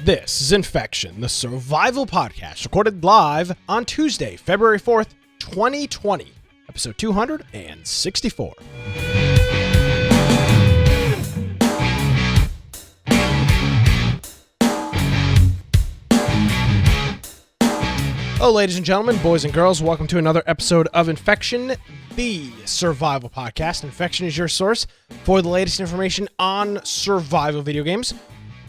This is Infection, the survival podcast, recorded live on Tuesday, February 4th, 2020, episode 264. Hello, ladies and gentlemen, boys and girls, welcome to another episode of Infection, the survival podcast. Infection is your source for the latest information on survival video games.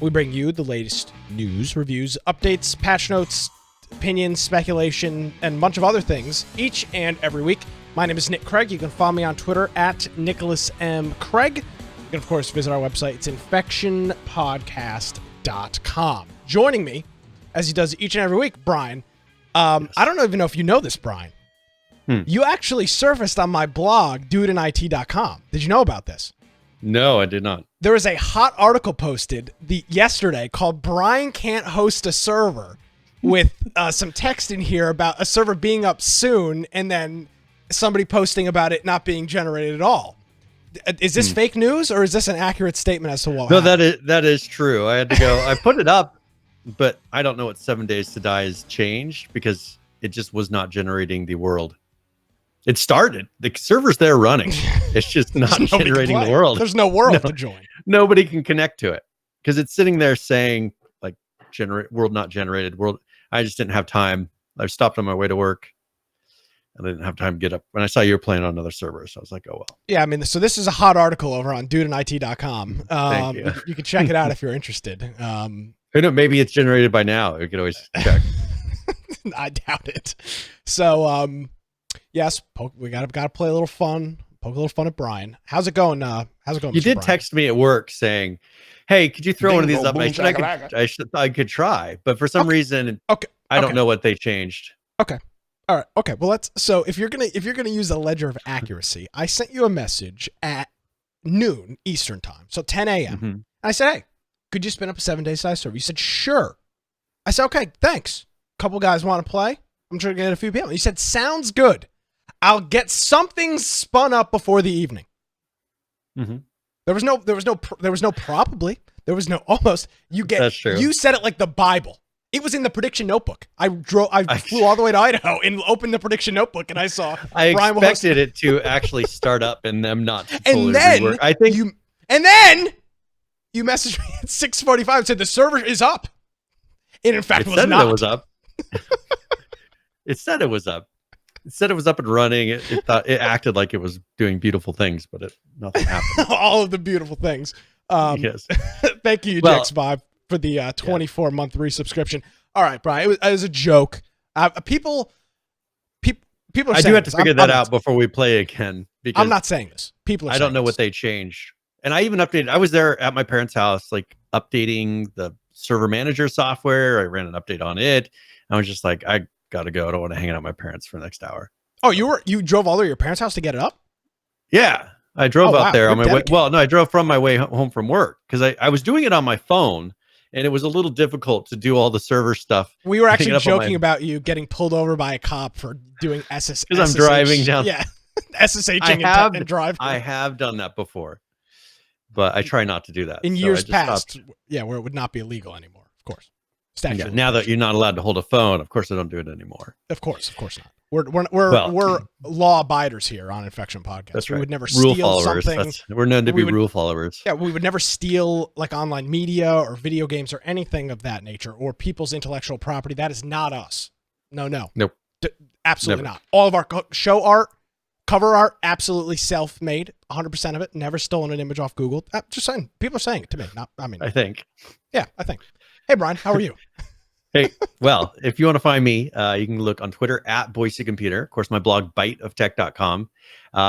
We bring you the latest news, reviews, updates, patch notes, opinions, speculation, and a bunch of other things each and every week. My name is Nick Craig. You can follow me on Twitter at Nicholas M. Craig. You can, of course, visit our website. It's infectionpodcast.com. Joining me, as he does each and every week, Brian. I don't even know if you know this, Brian. You actually surfaced on my blog, dudeandit.com. Did you know about this? No, I did not. There was a hot article posted yesterday called Brian Can't Host a Server with some text in here about a server being up soon and then somebody posting about it not being generated at all. Is this fake news or is this an accurate statement as to what happened? No, that is true. I had to go. I put it up, but I don't know what 7 Days to Die has changed because it just was not generating the world. It started. The server's there running. It's just not generating the world. There's no world to join. Nobody can connect to it because it's sitting there saying like generate world not generated world. I just didn't have time. I stopped on my way to work and I didn't have time to get up. When I saw you were playing on another server, so I was like, oh well. Yeah, I mean, so this is a hot article over on dudeandit.com. Thank you. You can check it out if you're interested. Who knows? Maybe it's generated by now. We could always check. I doubt it. So, yes, we gotta play a little fun. Poke a little fun at Brian. How's it going? You did Brian? text me at work saying, "Hey, could you throw one of these up?" I could try, but for some reason, I don't know what they changed. Okay, all right, okay. Well, so if you're gonna use a ledger of accuracy, I sent you a message at noon Eastern time, so 10 a.m. Mm-hmm. I said, "Hey, could you spin up a 7 day size server?" You said, "Sure." I said, "Okay, thanks." A couple guys want to play. I'm trying to get a few people. You said, "Sounds good. I'll get something spun up before the evening." Mm-hmm. There was no probably. There was no almost. That's true. You said it like the Bible. It was in the prediction notebook. I flew all the way to Idaho and opened the prediction notebook, and I saw. I Brian expected it to actually start up and them not. And then rework. I think you. And then you messaged me at 6:45 and said the server is up. And in fact, it was not. It was up. It said it was up. It said it was up and running. It acted like it was doing beautiful things, but nothing happened. All of the beautiful things. Yes. Thank you, Jax5, for the 24-month resubscription. All right, Brian. It was a joke. People are saying I do have to this. figure that out before we play again. Because I'm not saying this. People are saying I don't know this. what they changed. And I even updated. I was there at my parents' house, like updating the server manager software. I ran an update on it. I was just like, I gotta go. I don't want to hang out with my parents for the next hour. Oh, you drove all the way to your parents' house to get it up? Yeah, I drove out there on my way. Well, no, I drove from my way home from work because I was doing it on my phone and it was a little difficult to do all the server stuff. We were actually joking about you getting pulled over by a cop for doing SSH. Because I'm driving down. Yeah, SSHing and driving. I have done that before, but I try not to do that. In years past, where it would not be illegal anymore, of course. Yeah, now that you're not allowed to hold a phone, of course I don't do it anymore. Of course not. We're law abiders here on Infection Podcast. That's right. We would never rule steal followers. something. We're known to be rule followers. Yeah, we would never steal like online media or video games or anything of that nature or people's intellectual property. That is not us. No. Nope. Absolutely not. All of our show art, cover art, absolutely self-made. 100% of it. Never stolen an image off Google. Just saying. People are saying it to me. I think. Yeah, I think. Hey, Brian, how are you? Hey, well, if you want to find me, you can look on Twitter at Boise Computer. Of course, my blog, biteoftech.com.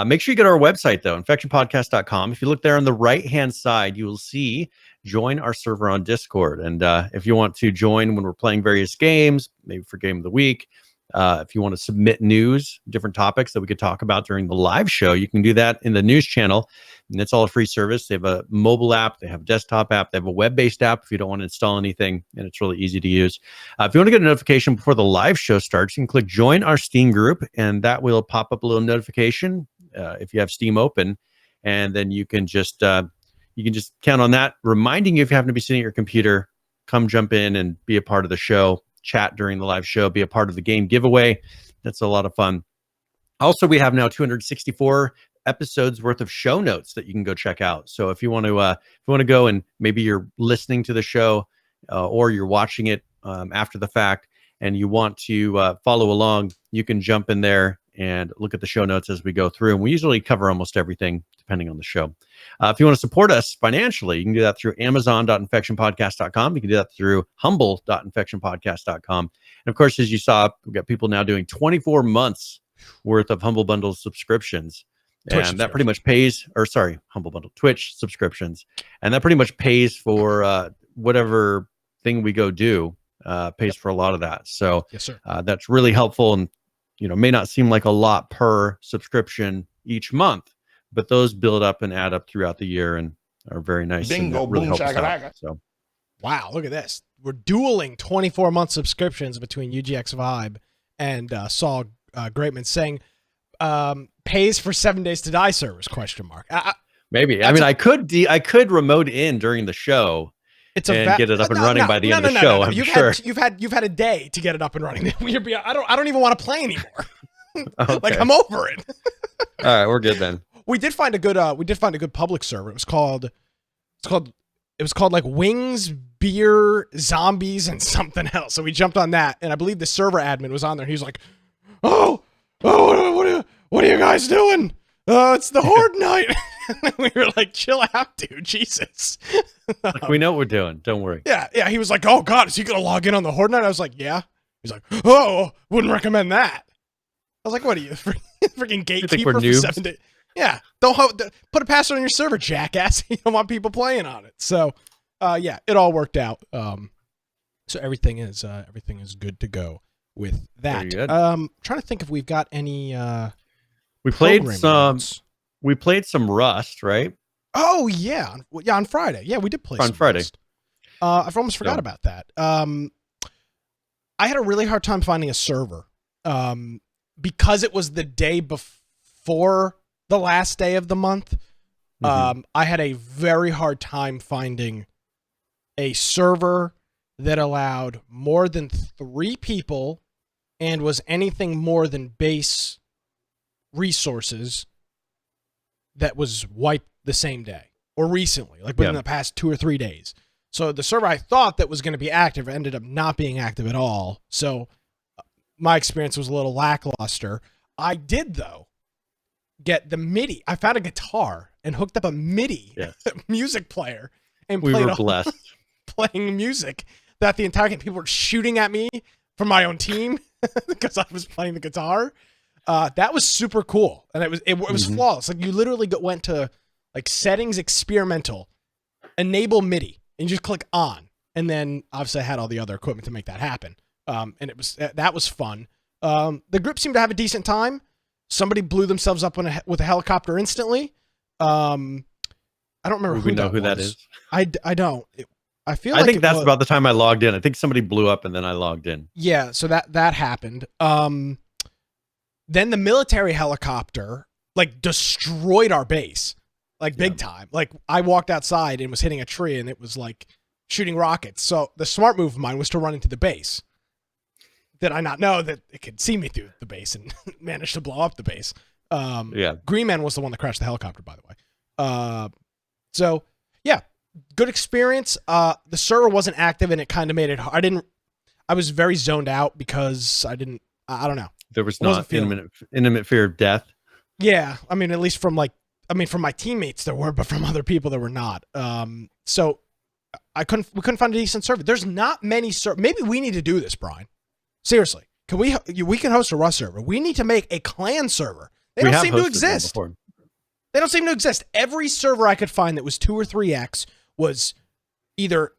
Make sure you go to our website, though, infectionpodcast.com. If you look there on the right-hand side, you will see join our server on Discord. And if you want to join when we're playing various games, maybe for Game of the Week, if you want to submit news, different topics that we could talk about during the live show, you can do that in the news channel. And it's all a free service. They have a mobile app. They have a desktop app. They have a web-based app if you don't want to install anything. And it's really easy to use. If you want to get a notification before the live show starts, you can click join our Steam group. And that will pop up a little notification if you have Steam open. And then you can just count on that, reminding you if you happen to be sitting at your computer come jump in and be a part of the show, chat during the live show, be a part of the game giveaway. That's a lot of fun. Also, we have now 264 episodes worth of show notes that you can go check out. So if you want to go and maybe you're listening to the show or you're watching it after the fact and you want to follow along, you can jump in there and look at the show notes as we go through. And we usually cover almost everything depending on the show. If you want to support us financially, you can do that through amazon.infectionpodcast.com. You can do that through humble.infectionpodcast.com. And of course, as you saw, we've got people now doing 24 months worth of Humble Bundle subscriptions. And that pretty much pays, or sorry, Humble Bundle, Twitch subscriptions. And that pretty much pays for whatever thing we go do, pays for a lot of that. So yes, sir. That's really helpful, and may not seem like a lot per subscription each month, but those build up and add up throughout the year and are very nice. Bingo, and really boom, help us out. shakalaka. So wow, look at this. We're dueling 24-month subscriptions between UGX Vibe and Saul Greatman saying pays for 7 Days to Die servers, question mark. Maybe. I mean, I could remote in during the show and get it up and running by the end of the show. I'm sure. You've had a day to get it up and running. I don't even want to play anymore. Okay. Like, I'm over it. All right, we're good then. We did find a good public server. It was called like Wings, Beer, Zombies, and something else. So we jumped on that, and I believe the server admin was on there. He was like, "Oh, what are you guys doing? It's the Horde night." We were like, "Chill out, dude. Jesus." Like, we know what we're doing. Don't worry. Yeah. He was like, "Oh God, is he gonna log in on the Horde night?" I was like, "Yeah." He's like, "Oh, wouldn't recommend that." I was like, "What are you, freaking gatekeeper for 7 days?" Yeah, don't put a password on your server, jackass. You don't want people playing on it. So, yeah, it all worked out. So everything is good to go with that. Trying to think if we've got any. We played some Rust, right? Oh yeah, on Friday. Yeah, we did play on some Friday. Rust. I've almost forgot about that. I had a really hard time finding a server, because it was the day before the last day of the month. I had a very hard time finding a server that allowed more than 3 people and was anything more than base resources that was wiped the same day or recently, like within the past 2 or 3 days. So the server I thought that was going to be active ended up not being active at all. So my experience was a little lackluster. I did, though, get the MIDI. I found a guitar and hooked up a MIDI music player and we were blessed playing music that the entire game, people were shooting at me from my own team because I was playing the guitar. That was super cool, and it was flawless. Like, you literally went to like settings, experimental, enable MIDI, and you just click on, and then obviously I had all the other equipment to make that happen. And that was fun. The group seemed to have a decent time. Somebody blew themselves up with a helicopter instantly. I don't remember who that is. I don't. I think that's about the time I logged in. I think somebody blew up and then I logged in. Yeah, so that happened. Then the military helicopter like destroyed our base, like big time. Like, I walked outside and was hitting a tree and it was like shooting rockets. So the smart move of mine was to run into the base. Did I not know that it could see me through the base and managed to blow up the base? Green Man was the one that crashed the helicopter, by the way. So yeah, good experience. The server wasn't active and it kind of made it hard. I was very zoned out because I don't know. There was not intimate fear of death. Yeah. I mean, at least from my teammates there were, but from other people there were not. So we couldn't find a decent server. There's not many maybe we need to do this, Brian. Seriously. We can host a Rust server. We need to make a clan server. They don't seem to exist. They don't seem to exist. Every server I could find that was 2 or 3x was either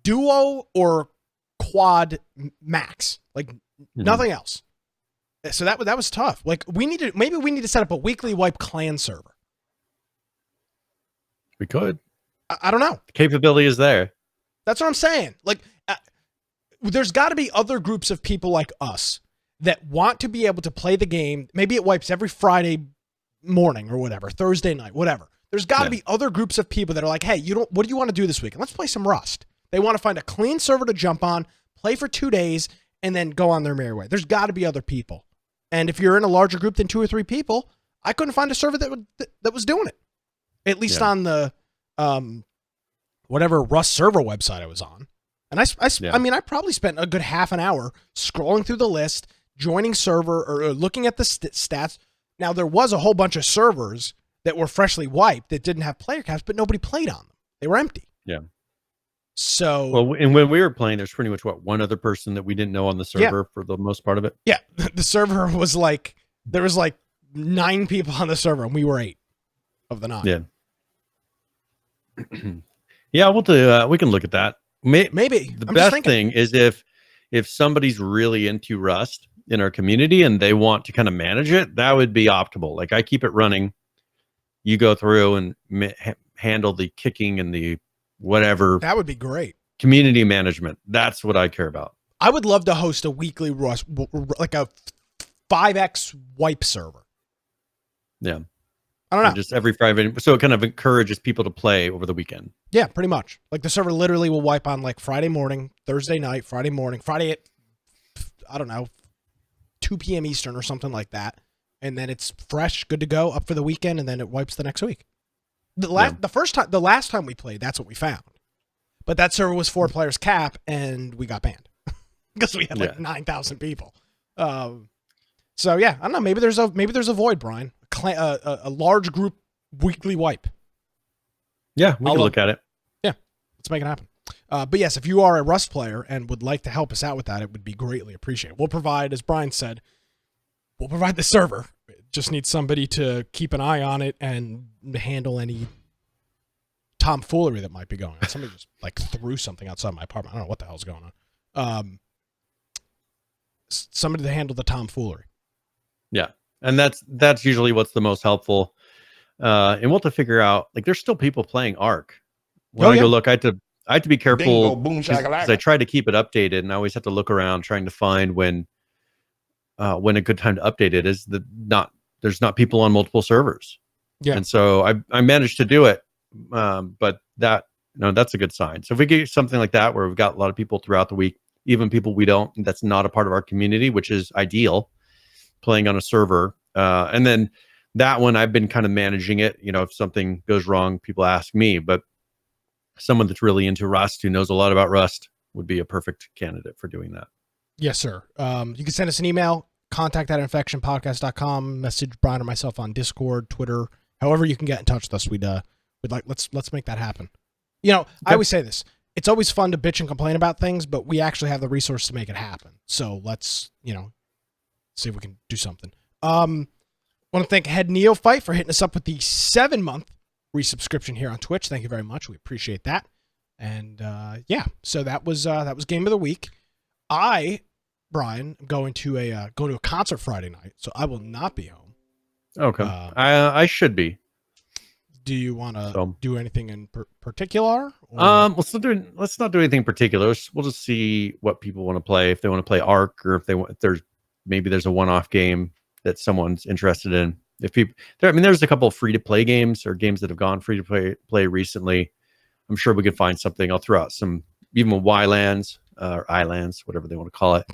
duo or quad max. Like, nothing else. So that was tough. Like, maybe we need to set up a weekly wipe clan server. We could. I don't know. The capability is there. That's what I'm saying. Like, there's got to be other groups of people like us that want to be able to play the game. Maybe it wipes every Friday morning or whatever, Thursday night, whatever. There's got to be other groups of people that are like, hey, what do you want to do this weekend? Let's play some Rust. They want to find a clean server to jump on, play for 2 days, and then go on their merry way. There's got to be other people. And if you're in a larger group than 2 or 3 people, I couldn't find a server that was doing it. At least on the whatever Rust server website I was on. And I mean, I probably spent a good half an hour scrolling through the list, joining server, or looking at the stats. Now, there was a whole bunch of servers that were freshly wiped that didn't have player caps, but nobody played on them. They were empty. Yeah. So, well, and when we were playing, there's pretty much one other person that we didn't know on the server for the most part of it. Yeah, the server was there was 9 people on the server, and we were 8 of the 9. Yeah. Yeah, we'll do. We can look at that. Maybe the best thing is if somebody's really into Rust in our community and they want to kind of manage it, that would be optimal. Like, I keep it running. You go through and handle the kicking and the whatever. That would be great. Community management. That's what I care about. I would love to host a weekly Rust, like a 5x wipe server. Yeah. I don't know. Just every Friday. So it kind of encourages people to play over the weekend. Yeah, pretty much. Like, the server literally will wipe on Friday morning, Thursday night, Friday morning, Friday at, I don't know, 2 p.m. Eastern or something like that. And then it's fresh, good to go, up for the weekend, and then it wipes the next week. The last time we played, that's what we found. But that server was 4 players cap, and we got banned because we had 9,000 people. So yeah, I don't know. Maybe there's a void, Brian. A large group weekly wipe. Yeah, we can look at it. Yeah, let's make it happen. But yes, if you are a Rust player and would like to help us out with that, it would be greatly appreciated. We'll provide, as Brian said, the server. It just needs somebody to keep an eye on it and handle any tomfoolery that might be going on. Somebody just threw something outside my apartment. I don't know what the hell's going on. Somebody to handle the tomfoolery. Yeah. And that's usually what's the most helpful. And we'll have to figure out, there's still people playing Ark. When I go look, I have to be careful because I try to keep it updated, and I always have to look around trying to find when a good time to update it is. There's not people on multiple servers. Yeah. And so I managed to do it. But that's a good sign. So if we get something like that, where we've got a lot of people throughout the week, even people that's not a part of our community, which is ideal, playing on a server. And then that one, I've been kind of managing it. If something goes wrong, people ask me, but someone that's really into Rust, who knows a lot about Rust, would be a perfect candidate for doing that. Yes, sir. You can send us an email, contact@infectionpodcast.com, message Brian or myself on Discord, Twitter, however you can get in touch with us. We'd like, let's make that happen. I always say this. It's always fun to bitch and complain about things, but we actually have the resource to make it happen. So let's, see if we can do something. Want to thank Head Neophyte for hitting us up with the 7-month resubscription here on Twitch. Thank you very much. We appreciate that. And so that was Game of the Week. Brian, am going to a concert Friday night, so I will not be home. Okay. I should be. Do you want to do anything in particular? Let's not do anything particular. We'll just see what people want to play. If they want to play Ark, or if there's a one-off game that someone's interested in. There's a couple of free-to-play games, or games that have gone free-to-play recently. I'm sure we could find something. I'll throw out some, even with Ylands or Islands, whatever they want to call it.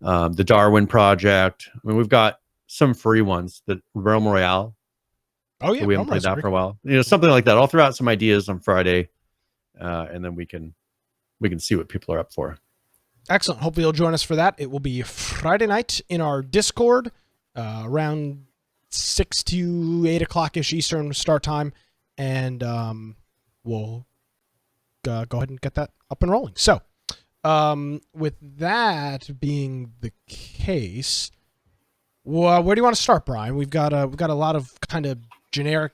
The Darwin Project. We've got some free ones. The Realm Royale. Oh yeah, we haven't played that for a while. Something like that. I'll throw out some ideas on Friday, and then we can see what people are up for. Excellent. Hopefully you'll join us for that. It will be Friday night in our Discord, around 6 to 8 o'clock-ish Eastern start time, and we'll go ahead and get that up and rolling. So, with that being the case, where do you want to start, Brian? We've got a lot of kind of generic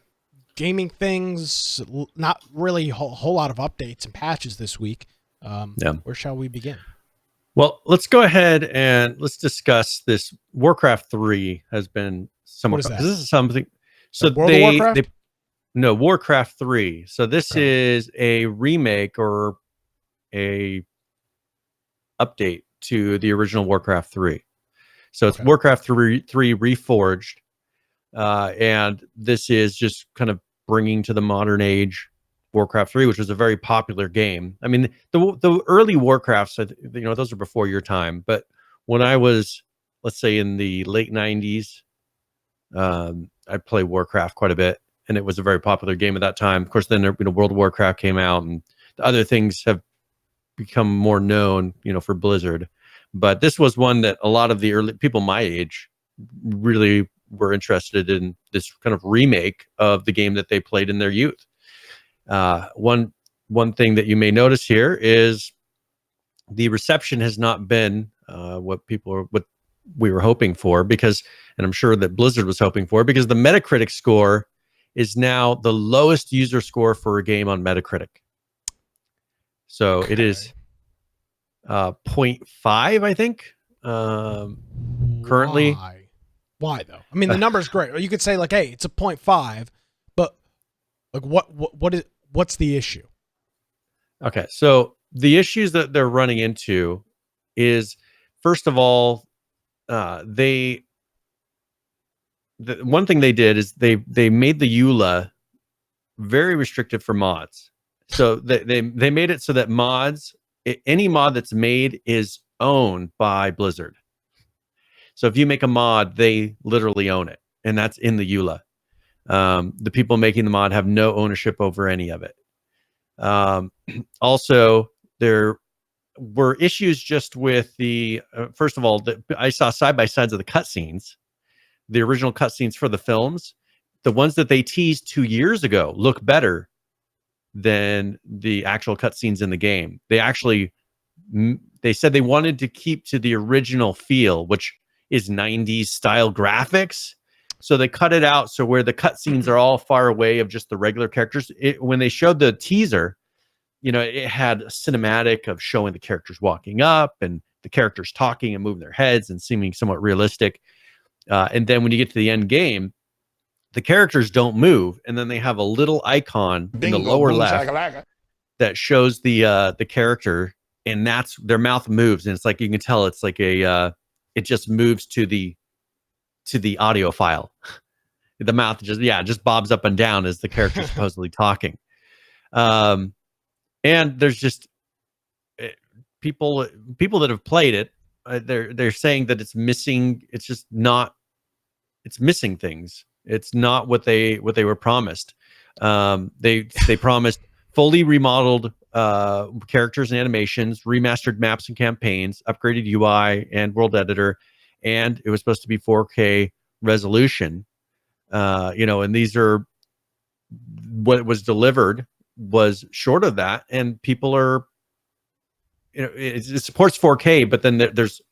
gaming things, not really a whole lot of updates and patches this week. Where shall we begin? Well, let's go ahead and let's discuss this. Warcraft 3 has been somewhat. What is that? This is something. So Warcraft 3. So this is a remake or a update to the original Warcraft 3. So it's Warcraft 3 Reforged. And this is just kind of bringing to the modern age Warcraft 3, which was a very popular game. I mean, the early Warcrafts, those are before your time. But when I was, let's say, in the late 90s, I played Warcraft quite a bit, and it was a very popular game at that time. Of course, then World of Warcraft came out, and the other things have become more known, for Blizzard. But this was one that a lot of the early people my age really were interested in, this kind of remake of the game that they played in their youth. One thing that you may notice here is the reception has not been what we were hoping for, because, and I'm sure that Blizzard was hoping for, because the Metacritic score is now the lowest user score for a game on Metacritic. So It is 0.5, I think. Currently. Why though? I mean, the number's great. Or you could say like, hey, it's a 0.5, but like what's the issue? Okay, so the issues that they're running into is, first of all, the one thing they did is they made the EULA very restrictive for mods. So they made it so that any mod that's made is owned by Blizzard. So if you make a mod, they literally own it, and that's in the EULA. The people making the mod have no ownership over any of it. Also, there were issues just with the first of all, I saw side-by-sides of the cutscenes, the original cutscenes for the films. The ones that they teased 2 years ago look better than the actual cutscenes in the game. They said they wanted to keep to the original feel, which is 90s style graphics. So they cut it out. So where the cutscenes are all far away of just the regular characters, when they showed the teaser, it had a cinematic of showing the characters walking up and the characters talking and moving their heads and seeming somewhat realistic. And then when you get to the end game, the characters don't move, and then they have a little icon in the lower left that shows the character, and that's their mouth moves, and it's like you can tell it's like it just moves to the audio file. The mouth just bobs up and down as the character is supposedly talking. And there's just people that have played it. They're saying that it's missing. It's just not. It's missing things. It's not what they were promised. They promised fully remodeled characters and animations, remastered maps and campaigns, upgraded UI and world editor, and it was supposed to be 4K resolution. And these are what was delivered was short of that, and people are, it supports 4K, but then there's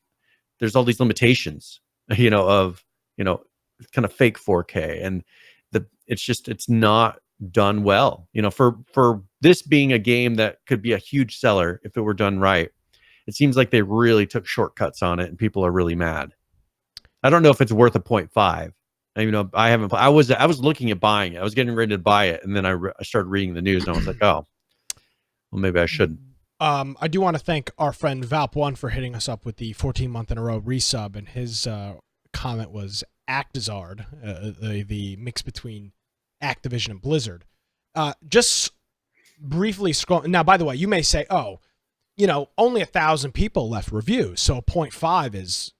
all these limitations, of kind of fake 4K, and it's not done well. For this being a game that could be a huge seller if it were done right, it seems like they really took shortcuts on it, and people are really mad. I don't know if it's worth a 0.5. I haven't. I was looking at buying it. I was getting ready to buy it, and then I started reading the news, and I was like, oh, well, maybe I shouldn't. I do want to thank our friend Valp1 for hitting us up with the 14-month in a row resub, and his comment was Actizard, the mix between Activision and Blizzard. Just briefly scroll. Now, by the way, you may say, oh, only 1,000 people left reviews, so 0.5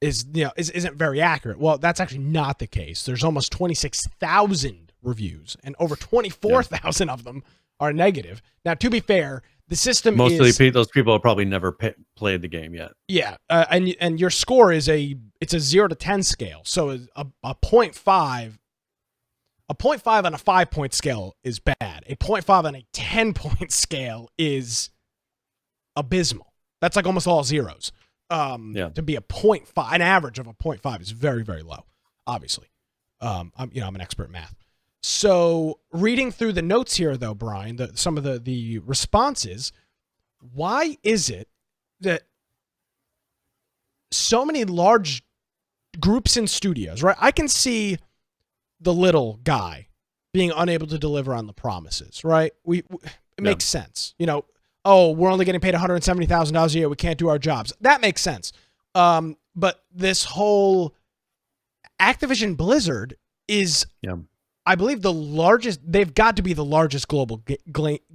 isn't very accurate. Well, that's actually not the case. There's almost 26,000 reviews, and over 24,000 of them are negative. Now, to be fair, the system mostly those people have probably never played the game yet. Yeah, and your score is a 0 to 10 scale. So a 0.5 on a 5-point scale is bad. A 0.5 on a 10-point scale is abysmal. That's like almost all zeros. To be a 0.5, an average of a 0.5 is very, very low. Obviously, I'm an expert at math. So reading through the notes here, though, Brian, some of the responses, why is it that so many large groups and studios, right? I can see the little guy being unable to deliver on the promises, right? It makes sense. Oh, we're only getting paid $170,000 a year. We can't do our jobs. That makes sense. But this whole Activision Blizzard is I believe they've got to be the largest global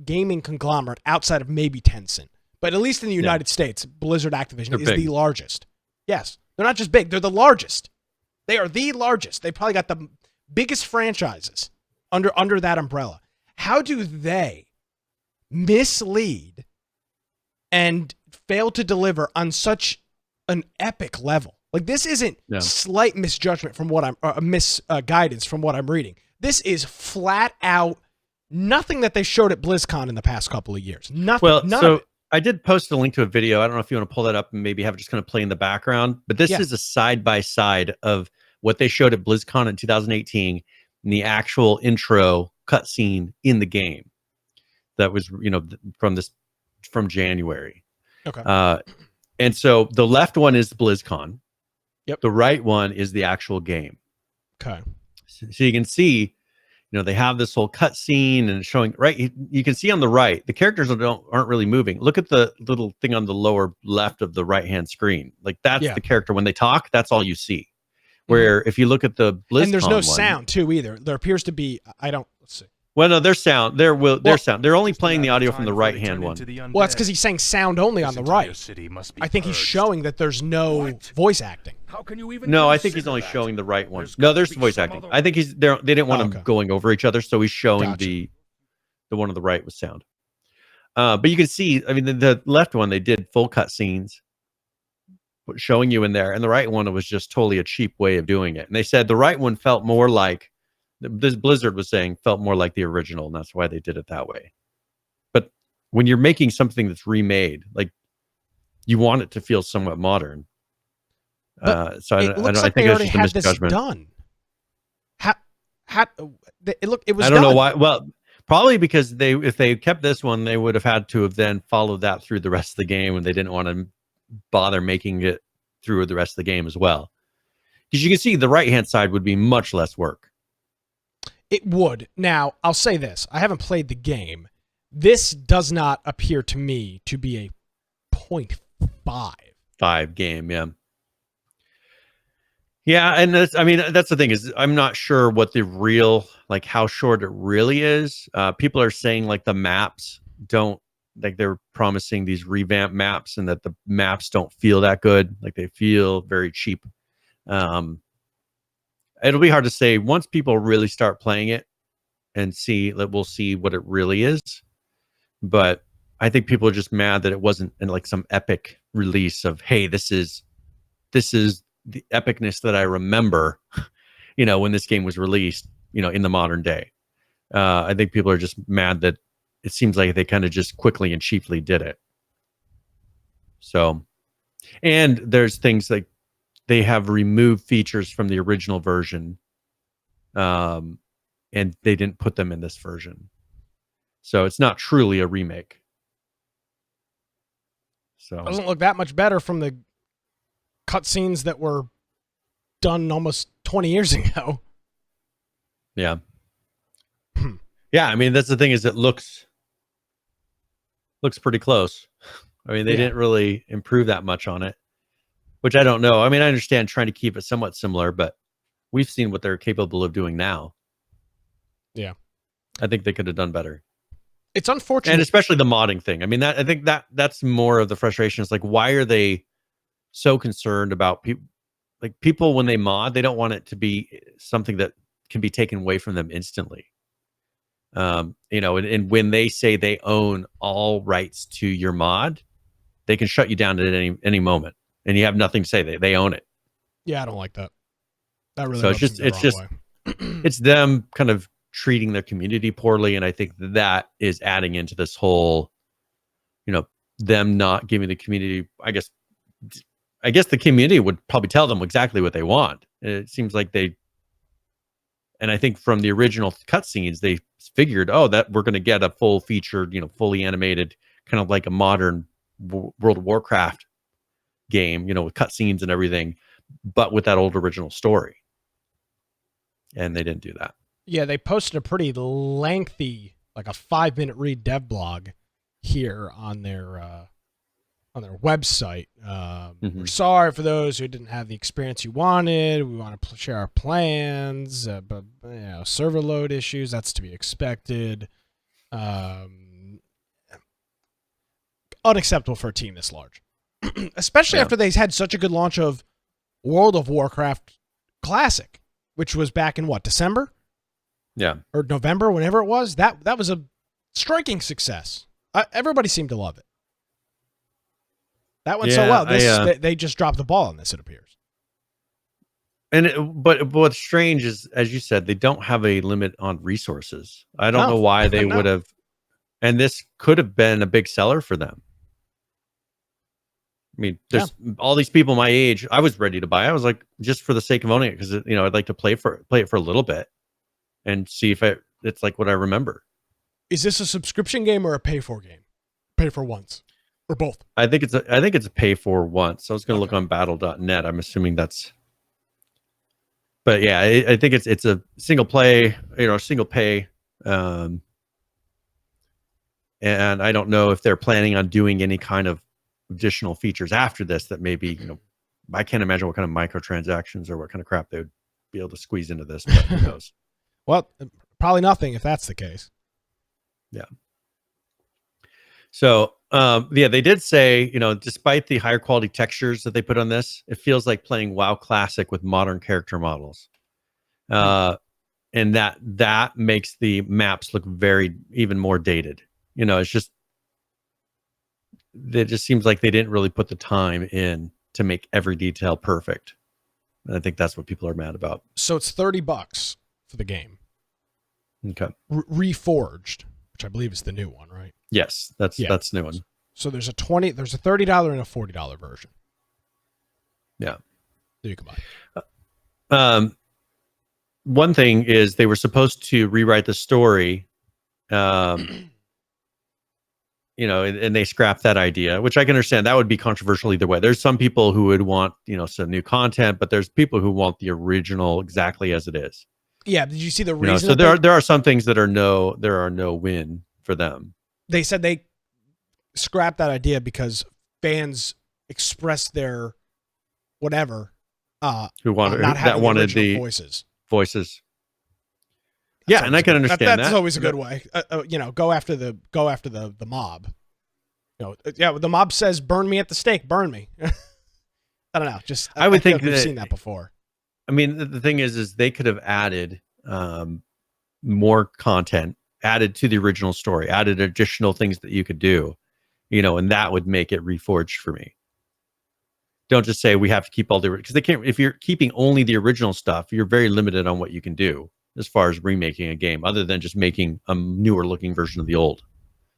gaming conglomerate outside of maybe Tencent. But at least in the United States, Blizzard Activision is the largest. Yes. They're not just big, they're the largest. They are the largest. They probably got the biggest franchises under that umbrella. How do they mislead and fail to deliver on such an epic level? Like, this isn't slight misjudgment from what misguidance from what I'm reading. This is flat out nothing that they showed at BlizzCon in the past couple of years. Nothing. Well, none so of it. I did post a link to a video. I don't know if you want to pull that up and maybe have it just kind of play in the background. But this is a side-by-side of what they showed at BlizzCon in 2018 and the actual intro cutscene in the game. That was, from January. Okay. And so the left one is BlizzCon. Yep. The right one is the actual game. Okay. So you can see, they have this whole cutscene and showing, right? You can see on the right, the characters aren't really moving. Look at the little thing on the lower left of the right-hand screen. Like, that's the character. When they talk, that's all you see. Where if you look at the BlizzCon and there's no sound too either. There appears to be, let's see. Well, no, there's sound. There's sound. They're only playing the audio from the right-hand one. Well, that's because he's saying sound only on the right. I think he's showing that there's no voice acting. How can you even No, I think he's only showing the right one. No, there's voice acting. I think they didn't want them going over each other, so he's showing the one on the right with sound. But you can see, I mean, the left one, they did full cut scenes showing you in there, and the right one was just totally a cheap way of doing it. And they said the right one felt more like, this Blizzard was saying, felt more like the original, and that's why they did it that way. But when you're making something that's remade, like, you want it to feel somewhat modern. So I think they had this done. It was. I don't know why. Well, probably because if they kept this one, they would have had to have then followed that through the rest of the game, and they didn't want to bother making it through the rest of the game as well. Because you can see the right-hand side would be much less work. It would. Now, I'll say this. I haven't played the game. This does not appear to me to be a 0.5 game, yeah. Yeah, and that's the thing is, I'm not sure what the real, like, how short it really is. People are saying, like, the maps don't, like, they're promising these revamped maps and that the maps don't feel that good. Like, they feel very cheap. It'll be hard to say once people really start playing it and we'll see what it really is. But I think people are just mad that it wasn't in, like, some epic release of, hey, this is the epicness that I remember, when this game was released, in the modern day. I think people are just mad that it seems like they kind of just quickly and cheaply did it. So, and there's things like they have removed features from the original version, and they didn't put them in this version. So it's not truly a remake. So it doesn't look that much better from the cutscenes that were done almost 20 years ago. Yeah. Yeah, I mean, that's the thing, is it looks pretty close. I mean, they didn't really improve that much on it, which I don't know. I mean, I understand trying to keep it somewhat similar, but we've seen what they're capable of doing now. Yeah. I think they could have done better. It's unfortunate. And especially the modding thing. I mean, I think that's more of the frustration. Is like, why are they so concerned about people? Like, people, when they mod, they don't want it to be something that can be taken away from them instantly. And when they say they own all rights to your mod, they can shut you down at any moment, and you have nothing to say. They own it. Yeah, I don't like that. That really. So it's them kind of treating their community poorly, and I think that is adding into this whole, them not giving the community. I guess the community would probably tell them exactly what they want. It seems like and I think from the original cutscenes, they figured, that we're going to get a full featured, fully animated, kind of like a modern World of Warcraft game, with cutscenes and everything, but with that old original story. And they didn't do that. Yeah, they posted a pretty lengthy, like a 5-minute read dev blog here on their on their website. Mhm. We're sorry for those who didn't have the experience you wanted. We want to share our plans, but server load issues, that's to be expected. Unacceptable for a team this large, especially after they had such a good launch of World of Warcraft Classic, which was back in December? Yeah. Or November, whenever it was. That was a striking success. Everybody seemed to love it. That went so well. They just dropped the ball on this, it appears. But what's strange is, as you said, they don't have a limit on resources. I don't know why they would have. And this could have been a big seller for them. I mean, there's all these people my age. I was ready to buy. I was like, just for the sake of owning it, because I'd like to play it for a little bit and see if it's like what I remember. Is this a subscription game or a pay for game? Pay for once, or both? I think it's a pay for once. I was going to look on battle.net. I'm assuming that's. But yeah, I think it's a single play, single pay. And I don't know if they're planning on doing any kind of additional features after this that maybe, I can't imagine what kind of microtransactions or what kind of crap they would be able to squeeze into this, but who knows? Well, probably nothing if that's the case. Yeah. So, they did say, despite the higher quality textures that they put on this, it feels like playing WoW Classic with modern character models. And that makes the maps look even more dated. It's just, it just seems like they didn't really put the time in to make every detail perfect. And I think that's what people are mad about. So it's $30 for the game. Okay. Reforged, which I believe is the new one, right? Yes, that's the new one. So there's a $30 and a $40 version. Yeah. That you can buy. One thing is they were supposed to rewrite the story, and they scrapped that idea, which I can understand. That would be controversial either way. There's some people who would want, some new content, but there's people who want the original exactly as it is. Yeah. Did you see the reason? So there are some things that are no win for them. They said they scrapped that idea because fans expressed their whatever who wanted the voices. Yeah, and I can understand that's always a good way. Go after the mob. The mob says, "Burn me at the stake, burn me." I don't know. Just I would think we've seen that before. I mean, the thing is they could have added more content, added to the original story, added additional things that you could do, and that would make it reforged for me. Don't just say we have to keep all the, because they can't. If you're keeping only the original stuff, you're very limited on what you can do as far as remaking a game, other than just making a newer looking version of the old.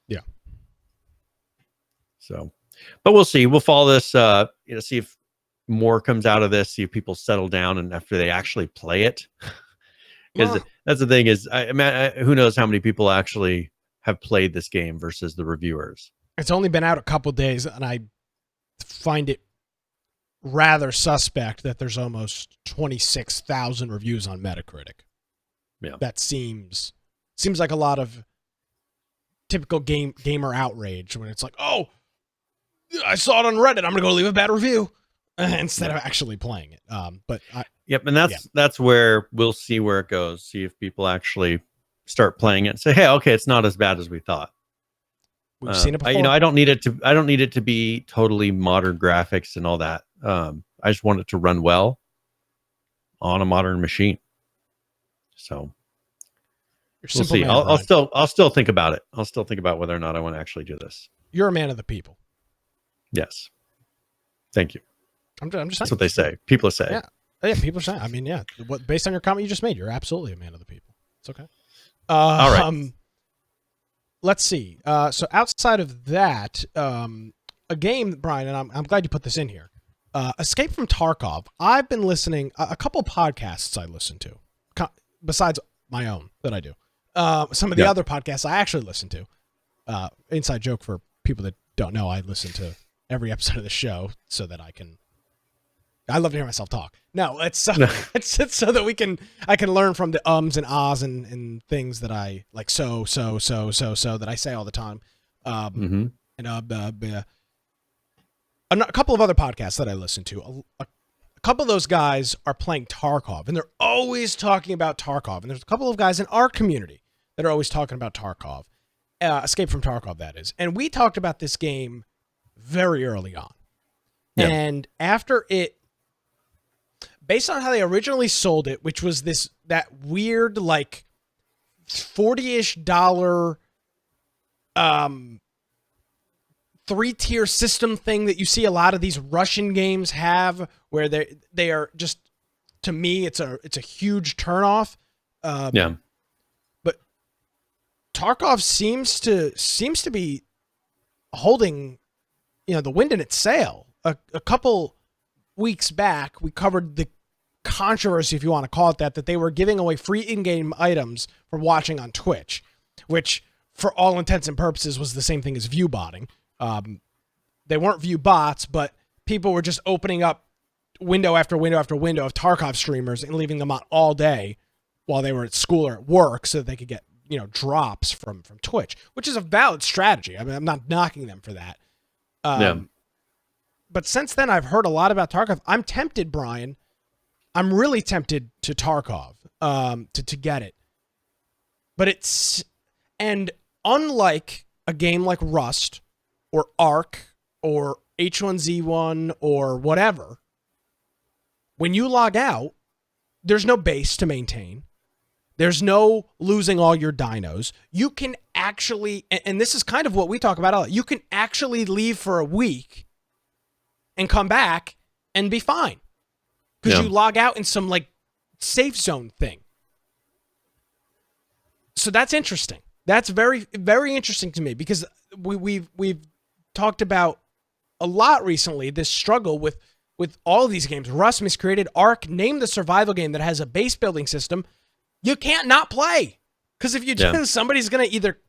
Yeah. So, but we'll see. We'll follow this. See if more comes out of this. See if people settle down and after they actually play it. Because that's the thing is, who knows how many people actually have played this game versus the reviewers. It's only been out a couple days, and I find it rather suspect that there's almost 26,000 reviews on Metacritic. Yeah, that seems like a lot of typical gamer outrage when it's like, oh, I saw it on Reddit, I'm gonna go leave a bad review instead of actually playing it. And that's where we'll see where it goes. See if people actually start playing it and say, hey, okay, it's not as bad as we thought. We've seen it before. I don't need it to be totally modern graphics and all that. I just want it to run well on a modern machine. So we'll see. I'll still think about it. I'll still think about whether or not I want to actually do this. You're a man of the people. Yes. Thank you. I'm just saying. That's what they say. People say. Yeah, people are saying. I mean, yeah. Based on your comment you just made, you're absolutely a man of the people. It's okay. All right. Let's see. So outside of that, a game, Brian, and I'm glad you put this in here. Escape from Tarkov. I've been listening a couple podcasts I listen to, besides my own that I do. Some of the other podcasts I actually listen to. Inside joke for people that don't know, I listen to every episode of the show so that I love to hear myself talk. No, it's so that I can learn from the ums and ahs and things that I like. So that I say all the time. And a couple of other podcasts that I listen to, a couple of those guys are playing Tarkov, and they're always talking about Tarkov. And there's a couple of guys in our community that are always talking about Tarkov. Escape from Tarkov, that is. And we talked about this game very early on. Yeah. And after it, based on how they originally sold it, which was that weird, like, $40-ish three-tier system thing that you see a lot of these Russian games have, where they are just, to me, it's a huge turnoff. Yeah. But Tarkov seems to be holding, the wind in its sail. A couple weeks back, we covered the controversy, if you want to call it that they were giving away free in-game items for watching on Twitch, which for all intents and purposes was the same thing as view botting. They weren't view bots, but people were just opening up window after window after window of Tarkov streamers and leaving them on all day while they were at school or at work so that they could get, drops from Twitch, which is a valid strategy. I mean, I'm not knocking them for that. But since then, I've heard a lot about Tarkov. I'm tempted, Brian. I'm really tempted to Tarkov, to get it. But and unlike a game like Rust or Ark or H1Z1 or whatever, when you log out, there's no base to maintain. There's no losing all your dinos. You can actually, and this is kind of what we talk about a lot, you can actually leave for a week and come back and be fine. Because you log out in some like safe zone thing. So that's interesting. That's very, very interesting to me, because we've talked about a lot recently this struggle with all of these games. Rust miscreated, Ark, name the survival game that has a base building system. You can't not play, because if you do, somebody's going to either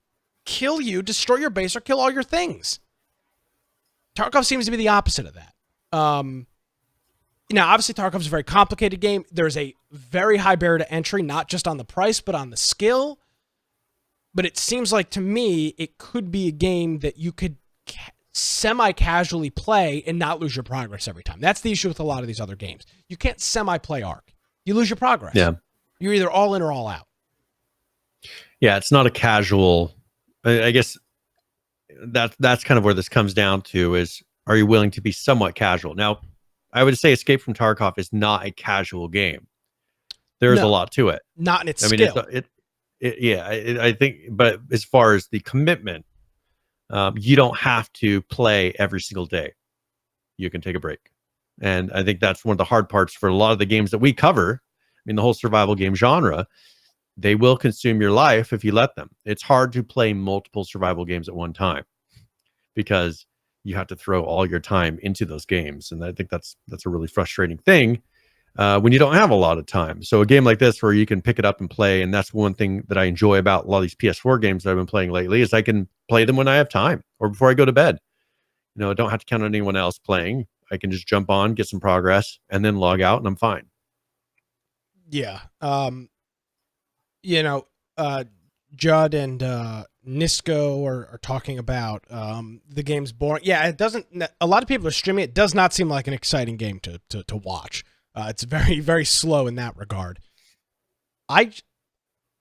kill you, destroy your base, or kill all your things. Tarkov seems to be the opposite of that. Now, obviously, Tarkov's a very complicated game. There's a very high barrier to entry, not just on the price, but on the skill. But it seems like, to me, it could be a game that you could semi-casually play and not lose your progress every time. That's the issue with a lot of these other games. You can't semi-play Ark. You lose your progress. Yeah. You're either all in or all out. Yeah, it's not a casual... I guess that's kind of where this comes down to is, are you willing to be somewhat casual? Now, I would say Escape from Tarkov is not a casual game. There's a lot to it. Not in its skill. I think, but as far as the commitment, you don't have to play every single day. You can take a break. And I think that's one of the hard parts for a lot of the games that we cover. I mean, the whole survival game genre, they will consume your life if you let them. It's hard to play multiple survival games at one time because you have to throw all your time into those games. And I think that's a really frustrating thing when you don't have a lot of time. So a game like this where you can pick it up and play, and that's one thing that I enjoy about a lot of these PS4 games that I've been playing lately, is I can play them when I have time or before I go to bed. I don't have to count on anyone else playing. I can just jump on, get some progress, and then log out, and I'm fine. Yeah. Judd and Nisco are talking about the game's boring. Yeah, it doesn't. A lot of people are streaming. It does not seem like an exciting game to watch. It's very, very slow in that regard. I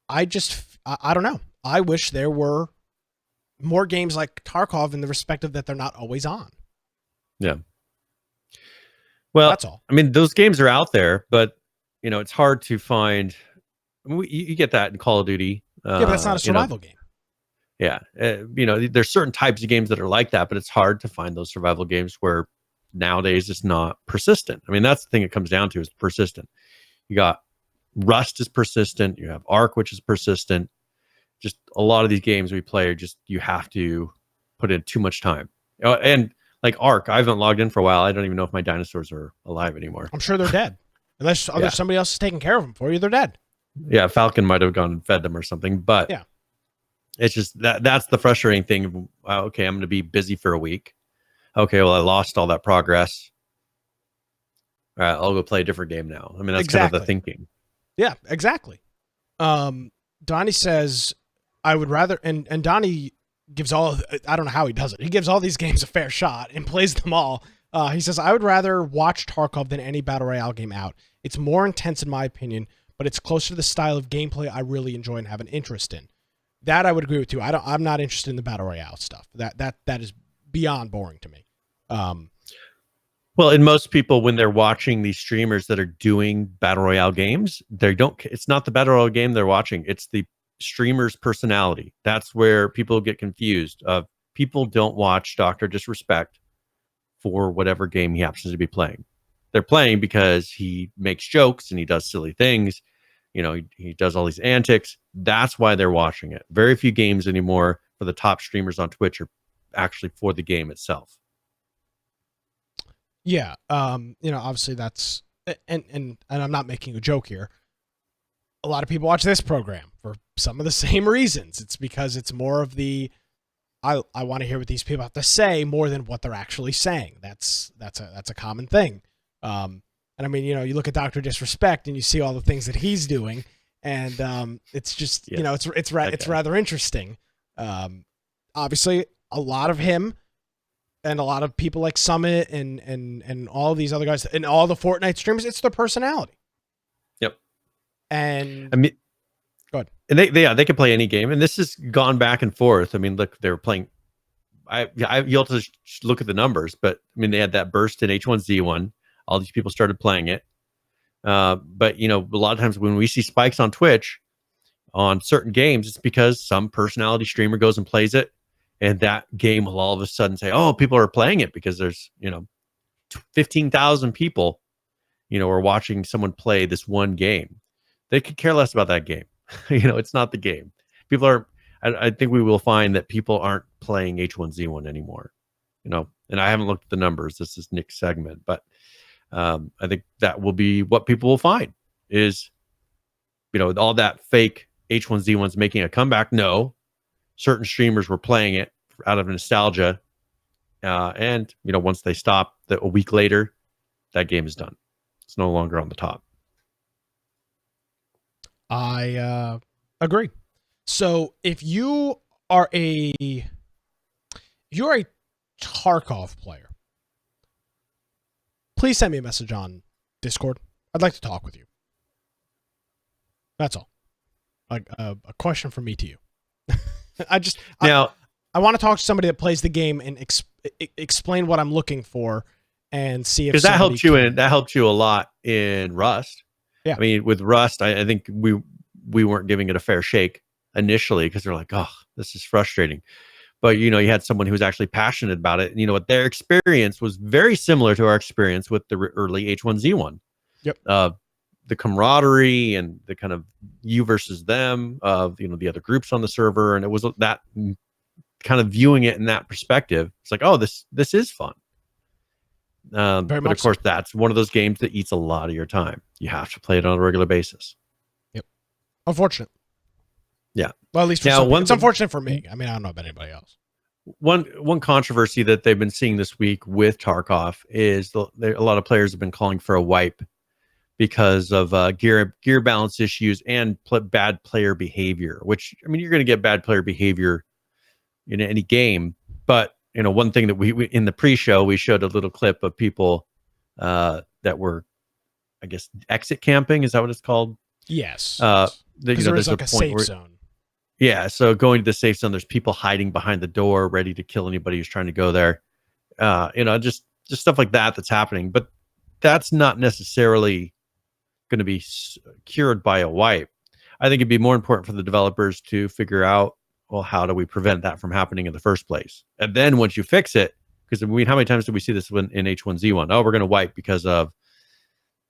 don't know. I wish there were more games like Tarkov in the respective that they're not always on. Yeah. Well, that's all. I mean, those games are out there, but it's hard to find. You get that in Call of Duty. Yeah, but that's not a survival game. Yeah. There's certain types of games that are like that, but it's hard to find those survival games where nowadays it's not persistent. I mean, that's the thing it comes down to, is persistent. You got Rust is persistent. You have Ark, which is persistent. Just a lot of these games we play are just, you have to put in too much time. And like Ark, I haven't logged in for a while. I don't even know if my dinosaurs are alive anymore. I'm sure they're dead. Unless somebody else is taking care of them for you, they're dead. Yeah, Falcon might have gone and fed them or something, but yeah, it's just that's the frustrating thing. Okay, I'm going to be busy for a week. Okay, well, I lost all that progress. All right, I'll go play a different game now. I mean, that's kind of the thinking. Yeah, exactly. Donnie says, I would rather, and Donnie gives I don't know how he does it. He gives all these games a fair shot and plays them all. He says, I would rather watch Tarkov than any Battle Royale game out. It's more intense in my opinion, but it's closer to the style of gameplay I really enjoy and have an interest in. That I would agree with too. I'm not interested in the Battle Royale stuff. That is beyond boring to me. Well, and most people, when they're watching these streamers that are doing Battle Royale games, it's not the Battle Royale game they're watching. It's the streamer's personality. That's where people get confused. People don't watch Dr. Disrespect for whatever game he happens to be playing. They're playing because he makes jokes and he does silly things. He does all these antics. That's why they're watching it. Very few games anymore for the top streamers on Twitch are actually for the game itself. Yeah. Obviously that's, and I'm not making a joke here. A lot of people watch this program for some of the same reasons. It's because it's more of the, I want to hear what these people have to say more than what they're actually saying. That's a common thing. And I mean, you look at Dr. Disrespect and you see all the things that he's doing, and it's just, yes, it's rather interesting. Obviously, a lot of him and a lot of people like Summit and all these other guys and all the Fortnite streamers, it's their personality. Yep. And I mean, go ahead. And they can play any game, and this has gone back and forth. I mean, look, they were playing. You'll have to look at the numbers, but I mean, they had that burst in H1Z1. All these people started playing it. But a lot of times when we see spikes on Twitch on certain games, it's because some personality streamer goes and plays it, and that game will all of a sudden say, "Oh, people are playing it because there's 15,000 people, are watching someone play this one game." They could care less about that game. It's not the game. People are. I think we will find that people aren't playing H1Z1 anymore. And I haven't looked at the numbers. This is Nick's segment, but I think that will be what people will find is, all that fake H1Z1's making a comeback. No, certain streamers were playing it out of nostalgia, and once they stop, a week later, that game is done. It's no longer on the top. I agree. So if you're a Tarkov player, please send me a message on Discord. I'd like to talk with you. That's all. Like a question from me to you. I want to talk to somebody that plays the game and explain what I'm looking for and see if, because that helped you a lot in Rust. Yeah, I mean, with Rust, I think we weren't giving it a fair shake initially because they're like, "Oh, this is frustrating." But you had someone who was actually passionate about it, and what their experience was very similar to our experience with the early H1Z1. Yep. The camaraderie and the kind of you versus them of the other groups on the server, and it was that kind of viewing it in that perspective. It's like, oh, this is fun. But of course, that's one of those games that eats a lot of your time. You have to play it on a regular basis. Yep. Unfortunate. Yeah. Well, at least for it's unfortunate for me. I mean, I don't know about anybody else. One controversy that they've been seeing this week with Tarkov is a lot of players have been calling for a wipe because of gear balance issues and bad player behavior. Which, I mean, you're going to get bad player behavior in any game, but one thing that we in the pre-show, we showed a little clip of people that were, I guess, exit camping. Is that what it's called? Yes. There's like a safe zone. Yeah. So going to the safe zone, there's people hiding behind the door, ready to kill anybody who's trying to go there. Just stuff like that's happening. But that's not necessarily going to be cured by a wipe. I think it'd be more important for the developers to figure out, well, how do we prevent that from happening in the first place? And then once you fix it, because how many times did we see this in H1Z1? Oh, we're going to wipe because of,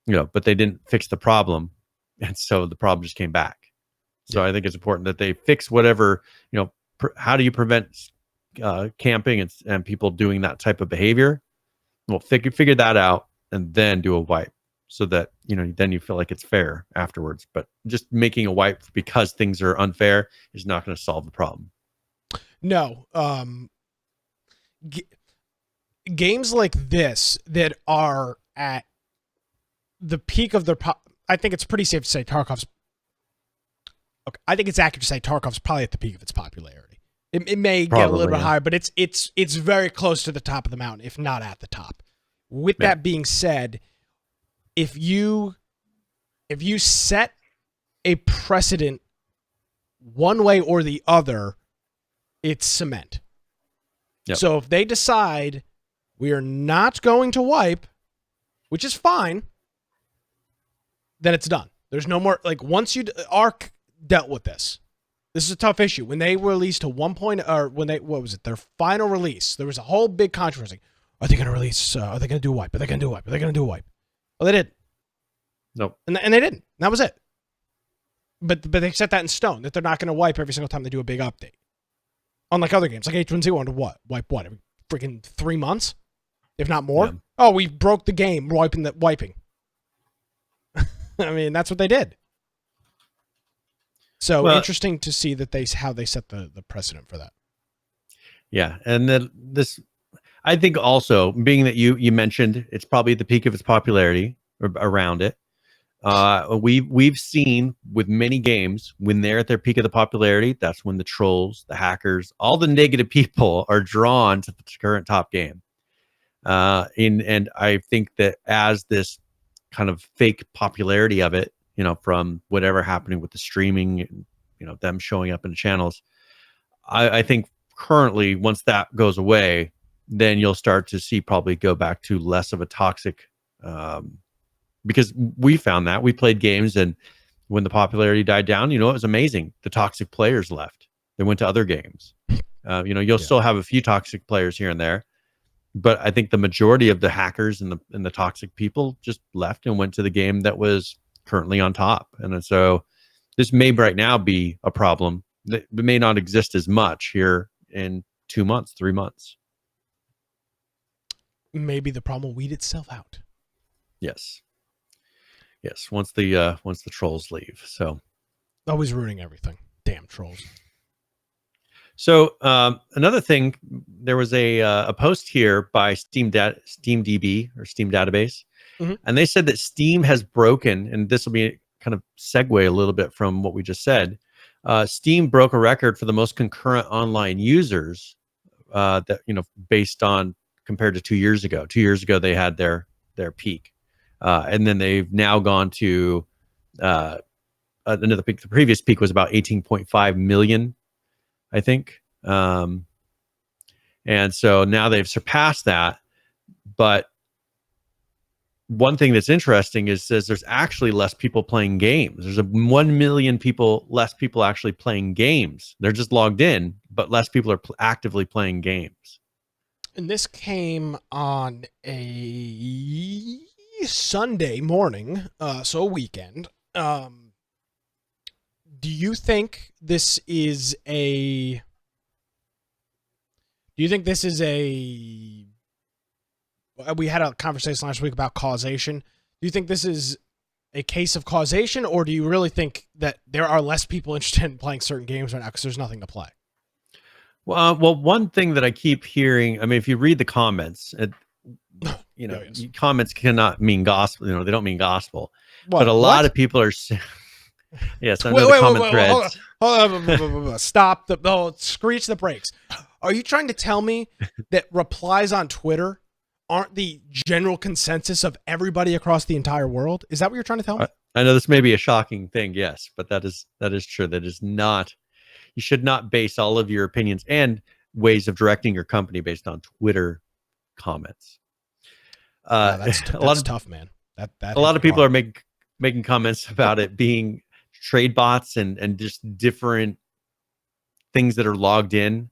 but they didn't fix the problem. And so the problem just came back. So I think it's important that they fix whatever, how do you prevent camping and people doing that type of behavior? Well, figure that out and then do a wipe so that, then you feel like it's fair afterwards. But just making a wipe because things are unfair is not going to solve the problem. No. Games like this that are at the peak of their I think it's pretty safe to say Tarkov's. Okay, I think it's accurate to say Tarkov's probably at the peak of its popularity. It may get a little bit higher, but it's very close to the top of the mountain, if not at the top. With that being said, if you set a precedent one way or the other, it's cement. Yep. So if they decide we are not going to wipe, which is fine, then it's done. There's no more, like, once Arc dealt with this. This is a tough issue. When they released to 1.0, or when they, what was it, their final release, there was a whole big controversy. Are they going to release, are they going to do a wipe? Are they going to do a wipe? Are they going to do a wipe? Well, they didn't. Nope. And they didn't. That was it. But they set that in stone, that they're not going to wipe every single time they do a big update. Unlike other games, like H1Z1 to wipe what? Every freaking 3 months? If not more? Yeah. Oh, we broke the game wiping. I mean, that's what they did. So interesting to see that how they set the precedent for that. Yeah, and then this, I think also, being that you mentioned it's probably the peak of its popularity around it. We've seen with many games, when they're at their peak of the popularity, that's when the trolls, the hackers, all the negative people are drawn to the current top game. And I think that as this kind of fake popularity of it, from whatever happening with the streaming, them showing up in the channels, I think currently, once that goes away, then you'll start to see probably go back to less of a toxic, because we found that we played games, and when the popularity died down, it was amazing. The toxic players left. They went to other games. You'll still have a few toxic players here and there, but I think the majority of the hackers and the toxic people just left and went to the game that was currently on top. And so this may right now be a problem that may not exist as much here in 2 months, 3 months. Maybe the problem will weed itself out. Yes. Once the trolls leave. So always ruining everything. Damn trolls. So another thing, there was a post here by SteamDB or Steam Database, and they said that Steam has broken, and this will be kind of segue a little bit from what we just said. Steam broke a record for the most concurrent online users that based on compared to 2 years ago. 2 years ago they had their peak, and then they've now gone to another peak. The previous peak was about 18.5 million. I think. And so now they've surpassed that. But one thing that's interesting is there's actually less people playing games. There's 1 million less people actually playing games. They're just logged in, but less people are actively playing games. And this came on a Sunday morning, so a weekend. Do you think this is a... We had a conversation last week about causation. Do you think this is a case of causation, or do you really think that there are less people interested in playing certain games right now because there's nothing to play? Well, one thing that I keep hearing, I mean, if you read the comments, comments cannot mean gospel. They don't mean gospel. But a lot of people are... Yes, I know the comment threads. Hold on. Stop. Screech the brakes. Are you trying to tell me that replies on Twitter aren't the general consensus of everybody across the entire world? Is that what you're trying to tell me? I know this may be a shocking thing, yes, but that is true. That is not... You should not base all of your opinions and ways of directing your company based on Twitter comments. That's tough, man. That a lot of people are making comments about it being trade bots and just different things that are logged in.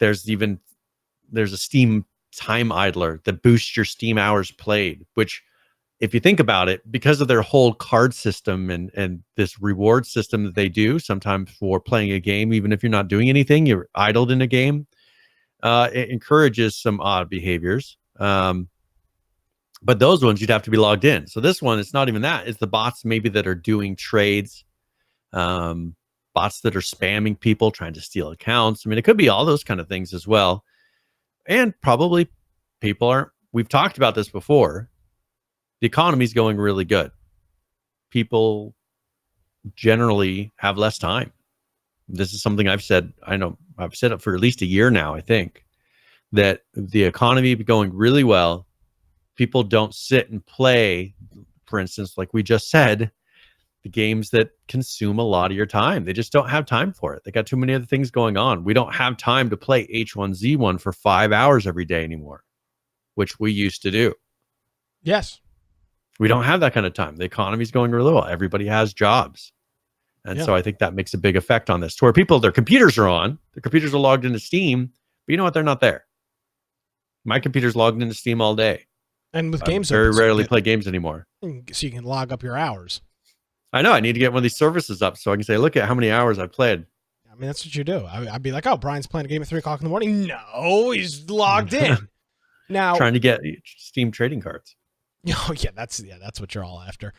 There's a Steam time idler that boosts your Steam hours played, which, if you think about it, because of their whole card system and this reward system that they do sometimes for playing a game, even if you're not doing anything, you're idled in a game, it encourages some odd behaviors. But those ones, you'd have to be logged in. So this one, it's not even that. It's the bots maybe that are doing trades, bots that are spamming people, trying to steal accounts. I mean, it could be all those kind of things as well. And probably people aren't... We've talked about this before. The economy's going really good. People generally have less time. This is something I've said. I know I've said it for at least a year now, I think, that the economy be going really well, people don't sit and play, for instance, like we just said, the games that consume a lot of your time. They just don't have time for it. They got too many other things going on. We don't have time to play H1Z1 for 5 hours every day anymore, which we used to do. Yes. We don't have that kind of time. The economy's going really well. Everybody has jobs. And so I think that makes a big effect on this, to where people, their computers are on, their computers are logged into Steam, but you know what? They're not there. My computer's logged into Steam all day. And with games, I very rarely play games anymore. So you can log up your hours. I know. I need to get one of these services up so I can say, look at how many hours I played. I mean, that's what you do. I'd be like, oh, Brian's playing a game at 3 o'clock in the morning. No, he's logged in. Now, trying to get Steam trading cards. Oh, yeah, that's what you're all after.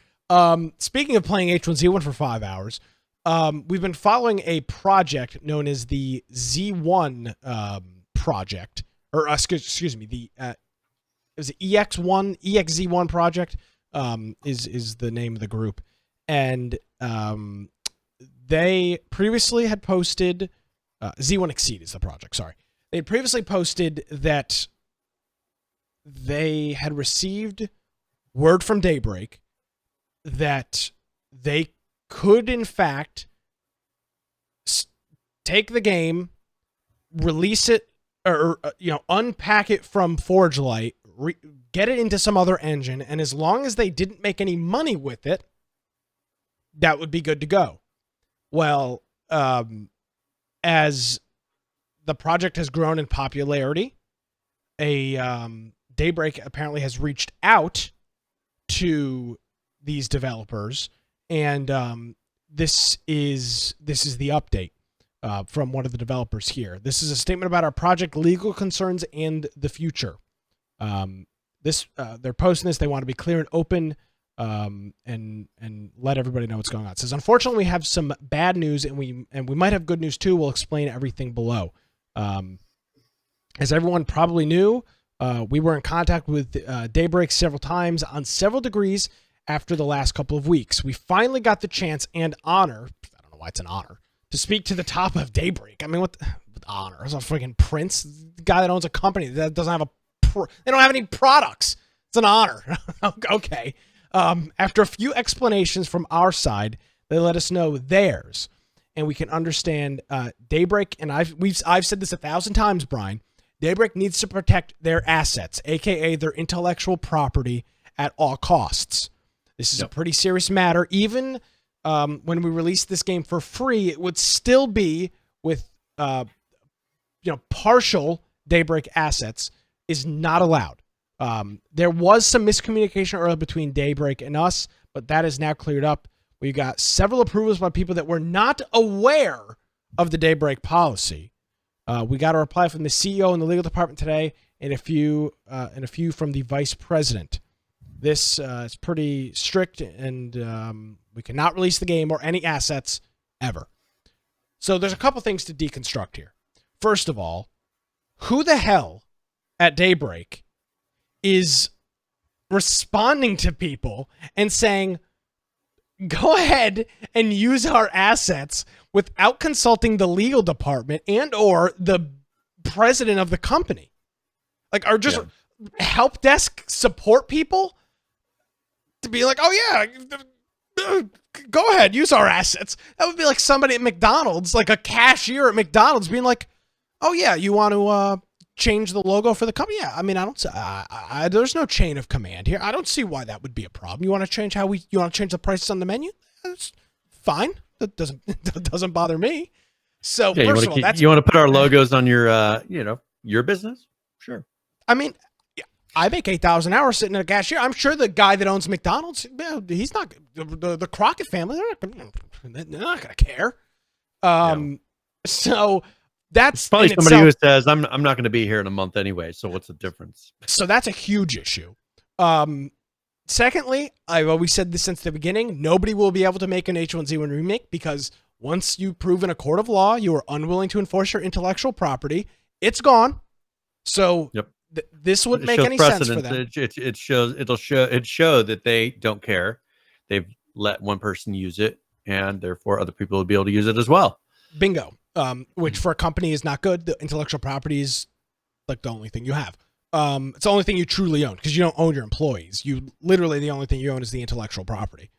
Speaking of playing H1Z1 for 5 hours, we've been following a project known as the Z1 project, or excuse me, the is it EXZ1 project is the name of the group, and they previously had posted Z1 Exceed is the project. Sorry, they had previously posted that they had received word from Daybreak that they could, in fact, take the game, release it, or unpack it from Forge Light, get it into some other engine, and as long as they didn't make any money with it, that would be good to go. Well, as the project has grown in popularity, Daybreak apparently has reached out to these developers, and this is the update from one of the developers here. This is a statement about our project legal concerns and the future. They're posting this. They want to be clear and open, and let everybody know what's going on. It says, unfortunately, we have some bad news, and we might have good news too. We'll explain everything below. As everyone probably knew, we were in contact with Daybreak several times on several degrees after the last couple of weeks. We finally got the chance and honor, I don't know why it's an honor, to speak to the top of Daybreak. I mean, what honor? It's a freaking prince, the guy that owns a company that doesn't have they don't have any products. It's an honor. Okay. After a few explanations from our side, they let us know theirs, and we can understand Daybreak. And I've said this 1,000 times, Brian. Daybreak needs to protect their assets, aka their intellectual property, at all costs. This is a pretty serious matter. Even when we release this game for free, it would still be with partial Daybreak assets is not allowed. There was some miscommunication earlier between Daybreak and us, but that is now cleared up. We got several approvals by people that were not aware of the Daybreak policy. We got a reply from the CEO in the legal department today, and a few from the vice president. This is pretty strict, and we cannot release the game or any assets ever. So there's a couple things to deconstruct here. First of all, who the hell at Daybreak is responding to people and saying, go ahead and use our assets without consulting the legal department and or the president of the company? Like, are just help desk support people to be like, oh yeah, go ahead, use our assets. That would be like somebody at McDonald's, like a cashier at McDonald's being like, oh yeah, you want to change the logo for the company? Yeah, I mean, there's no chain of command here. I don't see why that would be a problem. You want to change the prices on the menu? That's fine. That doesn't bother me. So first of all, you want to put our logos on your your business? Sure. I mean, I make 8,000 hours sitting at a cashier. I'm sure the guy that owns McDonald's, he's not the Crockett family. They're not going to care. So that's probably somebody who says, I'm not going to be here in a month anyway, so what's the difference? So that's a huge issue. Secondly, I've always said this since the beginning, nobody will be able to make an H1Z1 remake, because once you prove in a court of law you are unwilling to enforce your intellectual property, it's gone. So this wouldn't make any sense for them. It'll show that they don't care. They've let one person use it, and therefore other people will be able to use it as well. Bingo. Which for a company is not good. The intellectual property is like the only thing you have. It's the only thing you truly own because you don't own your employees. You literally the only thing you own is the intellectual property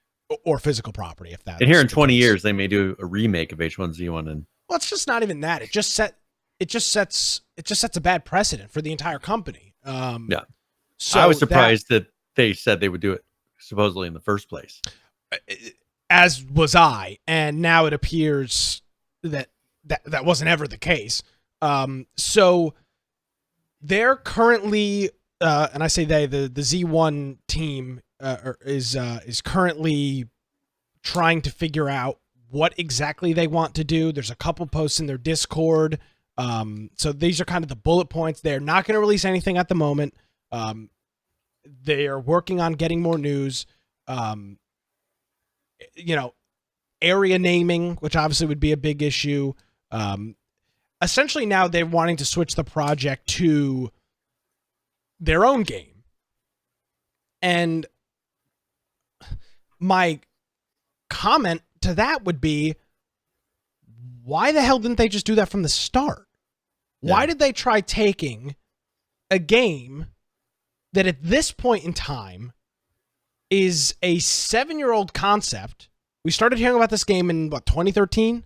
or physical property. If that. And here in 20 years, they may do a remake of H1Z1. And well, it's just not even that. It just sets a bad precedent for the entire company. Yeah. So I was surprised that they said they would do it supposedly in the first place. As was I, and now it appears that wasn't ever the case. So they're currently, and I say the Z1 team is currently trying to figure out what exactly they want to do. There's a couple posts in their Discord. So these are kind of the bullet points. They're not going to release anything at the moment. They are working on getting more news. Area naming, which obviously would be a big issue. Essentially now they're wanting to switch the project to their own game. And my comment to that would be, why the hell didn't they just do that from the start? Yeah. Why did they try taking a game that at this point in time is a 7-year-old concept? We started hearing about this game in 2013?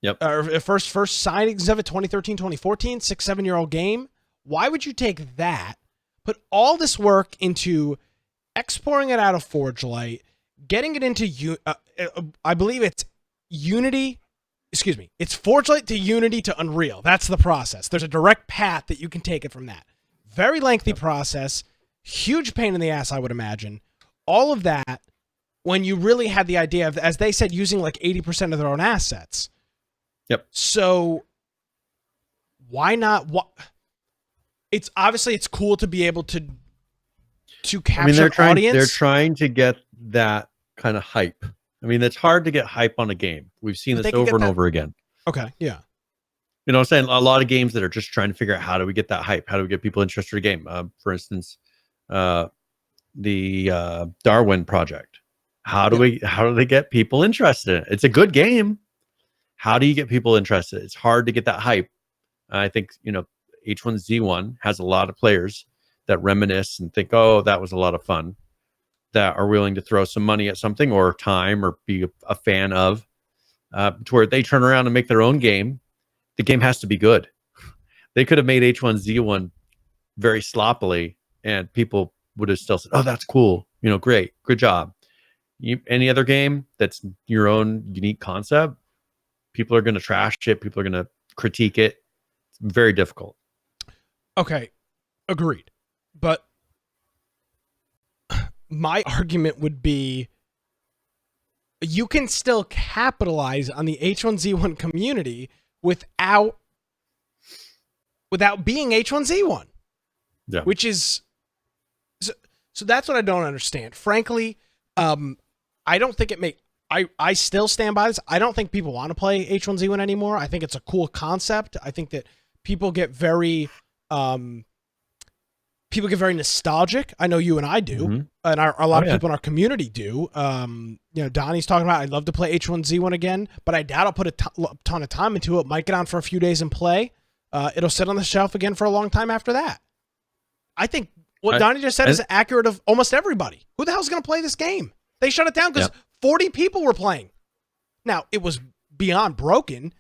Yep. First sightings of it, 2013, 2014, 6-7-year-old game. Why would you take that, put all this work into exporting it out of ForgeLight, getting it into, I believe it's Unity, it's ForgeLight to Unity to Unreal. That's the process. There's a direct path that you can take it from that. Very lengthy process, huge pain in the ass, I would imagine. All of that when you really had the idea of, as they said, using like 80% of their own assets. Yep. So why not? It's obviously it's cool to be able to capture audience. They're trying to get that kind of hype. I mean, it's hard to get hype on a game. We've seen this over and over again. Okay, yeah. You know what I'm saying? A lot of games that are just trying to figure out, how do we get that hype? How do we get people interested in a game? For instance, the Darwin Project. How do they get people interested in it? It's a good game. How do you get people interested? It's hard to get that hype. I think, H1Z1 has a lot of players that reminisce and think, oh, that was a lot of fun, that are willing to throw some money at something or time or be a fan of, to where they turn around and make their own game. The game has to be good. They could have made H1Z1 very sloppily and people would have still said, oh, that's cool. Great. Good job. Any other game that's your own unique concept, people are going to trash it. People are going to critique it. It's very difficult. Okay. Agreed. But my argument would be, you can still capitalize on the H1Z1 community without being H1Z1. Yeah. Which is, so that's what I don't understand. Frankly, I don't think it I still stand by this. I don't think people want to play H1Z1 anymore. I think it's a cool concept. I think that people get very nostalgic. I know you and I do, and a lot of people in our community do. Donnie's talking about, I'd love to play H1Z1 again, but I doubt I'll put a ton of time into it. Might get on for a few days and play. It'll sit on the shelf again for a long time after that. I think what Donnie just said is accurate of almost everybody. Who the hell's going to play this game? They shut it down because 40 people were playing. Now, it was beyond broken,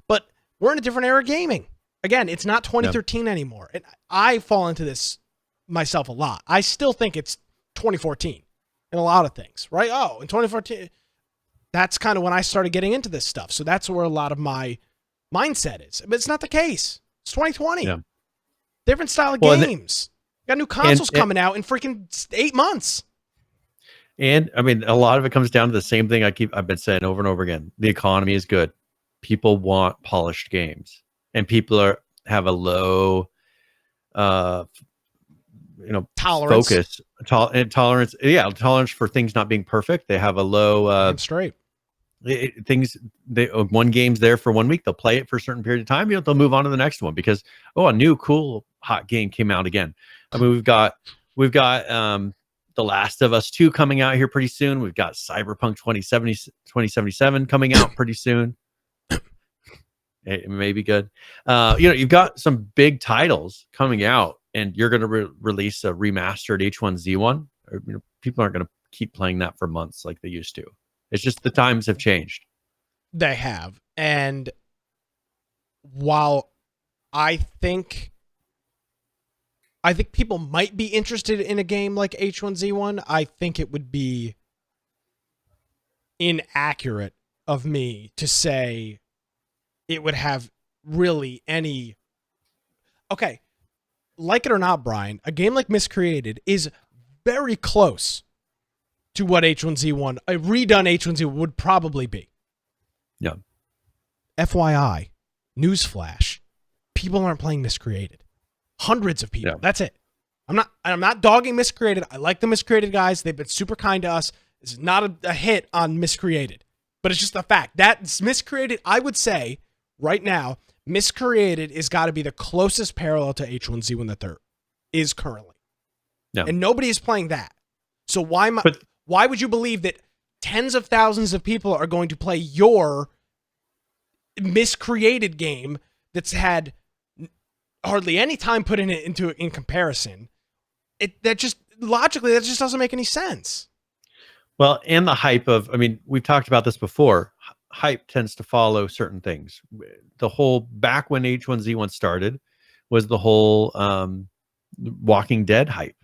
but we're in a different era of gaming. Again, it's not 2013 anymore. And I fall into this myself a lot. I still think it's 2014 in a lot of things, right? Oh, in 2014, that's kind of when I started getting into this stuff. So that's where a lot of my mindset is. But it's not the case. It's 2020. Yeah. Different style of games. Got new consoles coming out in freaking 8 months. And I mean, a lot of it comes down to the same thing I've been saying over and over again. The economy is good. People want polished games, and people have a low, tolerance. Focus, tolerance. Yeah, tolerance for things not being perfect. They have a low. Straight. One game's there for 1 week. They'll play it for a certain period of time. They'll move on to the next one because a new cool hot game came out again. I mean, we've got The Last of Us 2 coming out here pretty soon. We've got Cyberpunk 2077 coming out pretty soon. It may be good. You've got some big titles coming out, and you're going to release a remastered H1Z1. People aren't going to keep playing that for months like they used to. It's just the times have changed. They have. And while I think people might be interested in a game like H1Z1, I think it would be inaccurate of me to say it would have really any... Okay, like it or not, Brian, a game like Miscreated is very close to what H1Z1, a redone H1Z1 would probably be. Yeah. FYI, newsflash, people aren't playing Miscreated. Hundreds of people. Yeah. That's it. I'm not dogging Miscreated. I like the Miscreated guys. They've been super kind to us. This is not a hit on Miscreated, but it's just a fact. That's Miscreated, I would say, right now, Miscreated has got to be the closest parallel to H1Z1 that there is currently. Yeah. And nobody is playing that. So why would you believe that tens of thousands of people are going to play your Miscreated game that's had hardly any time put in comparison? That just doesn't make any sense. Well, and the hype of, we've talked about this before. Hype tends to follow certain things. The whole, back when H1Z1 started, was the whole Walking Dead hype.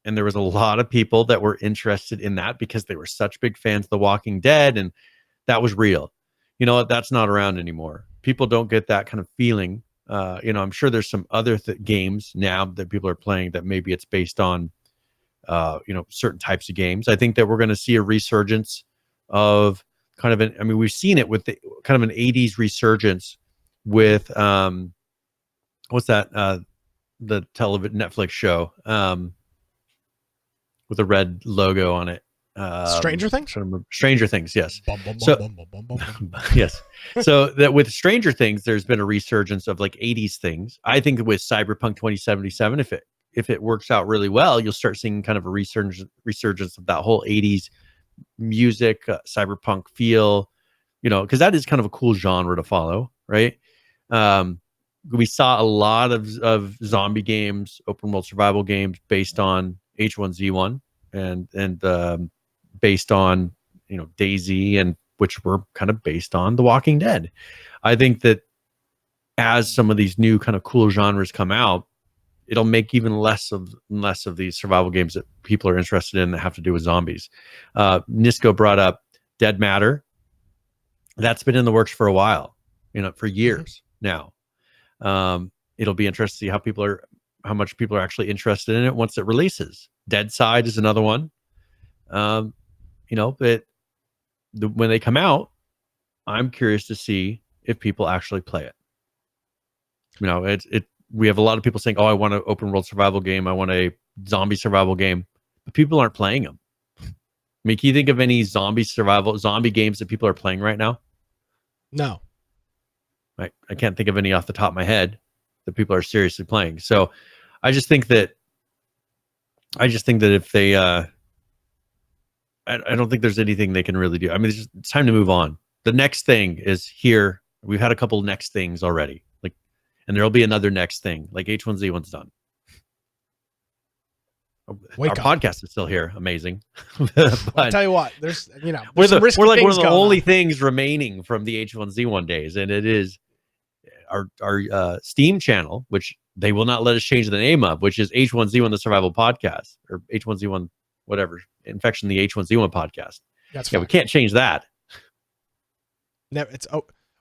And there was a lot of people that were interested in that because they were such big fans of The Walking Dead, and that was real. You know what? That's not around anymore. People don't get that kind of feeling. I'm sure there's some other games now that people are playing that maybe it's based on, certain types of games. I think that we're going to see a resurgence of kind of we've seen it with the kind of an 80s resurgence with, what's that? The Netflix show, with a red logo on it. Stranger Things? Stranger Things, yes. Yes. So that with Stranger Things, there's been a resurgence of like 80s things. I think with Cyberpunk 2077, if it works out really well, you'll start seeing kind of a resurgence of that whole 80s music, cyberpunk feel, because that is kind of a cool genre to follow, right? We saw a lot of zombie games, open world survival games based on H1Z1 and based on DayZ, and which were kind of based on The Walking Dead. I think that as some of these new kind of cool genres come out, it'll make even less of these survival games that people are interested in that have to do with zombies. Nisco brought up Dead Matter. That's been in the works for a while, for years now. It'll be interesting to see how much people are actually interested in it once it releases. Dead Side is another one. But when they come out, I'm curious to see if people actually play it. We have a lot of people saying, "Oh, I want an open world survival game. I want a zombie survival game," but people aren't playing them. Can you think of any zombie games that people are playing right now? No. I can't think of any off the top of my head that people are seriously playing. So I just think that if they, I don't think there's anything they can really do. It's time to move on. The next thing is here. We've had a couple next things already, and there'll be another next thing. Like H1Z1's done. Our podcast is still here. Amazing. I'll tell you what, there's we're like one of the only things remaining from the H1Z1 days, and it is our Steam channel, which they will not let us change the name of, which is H1Z1 the Survival Podcast, or H1Z1 whatever, Infection the H1Z1 Podcast. That's fine. We can't change that. Never.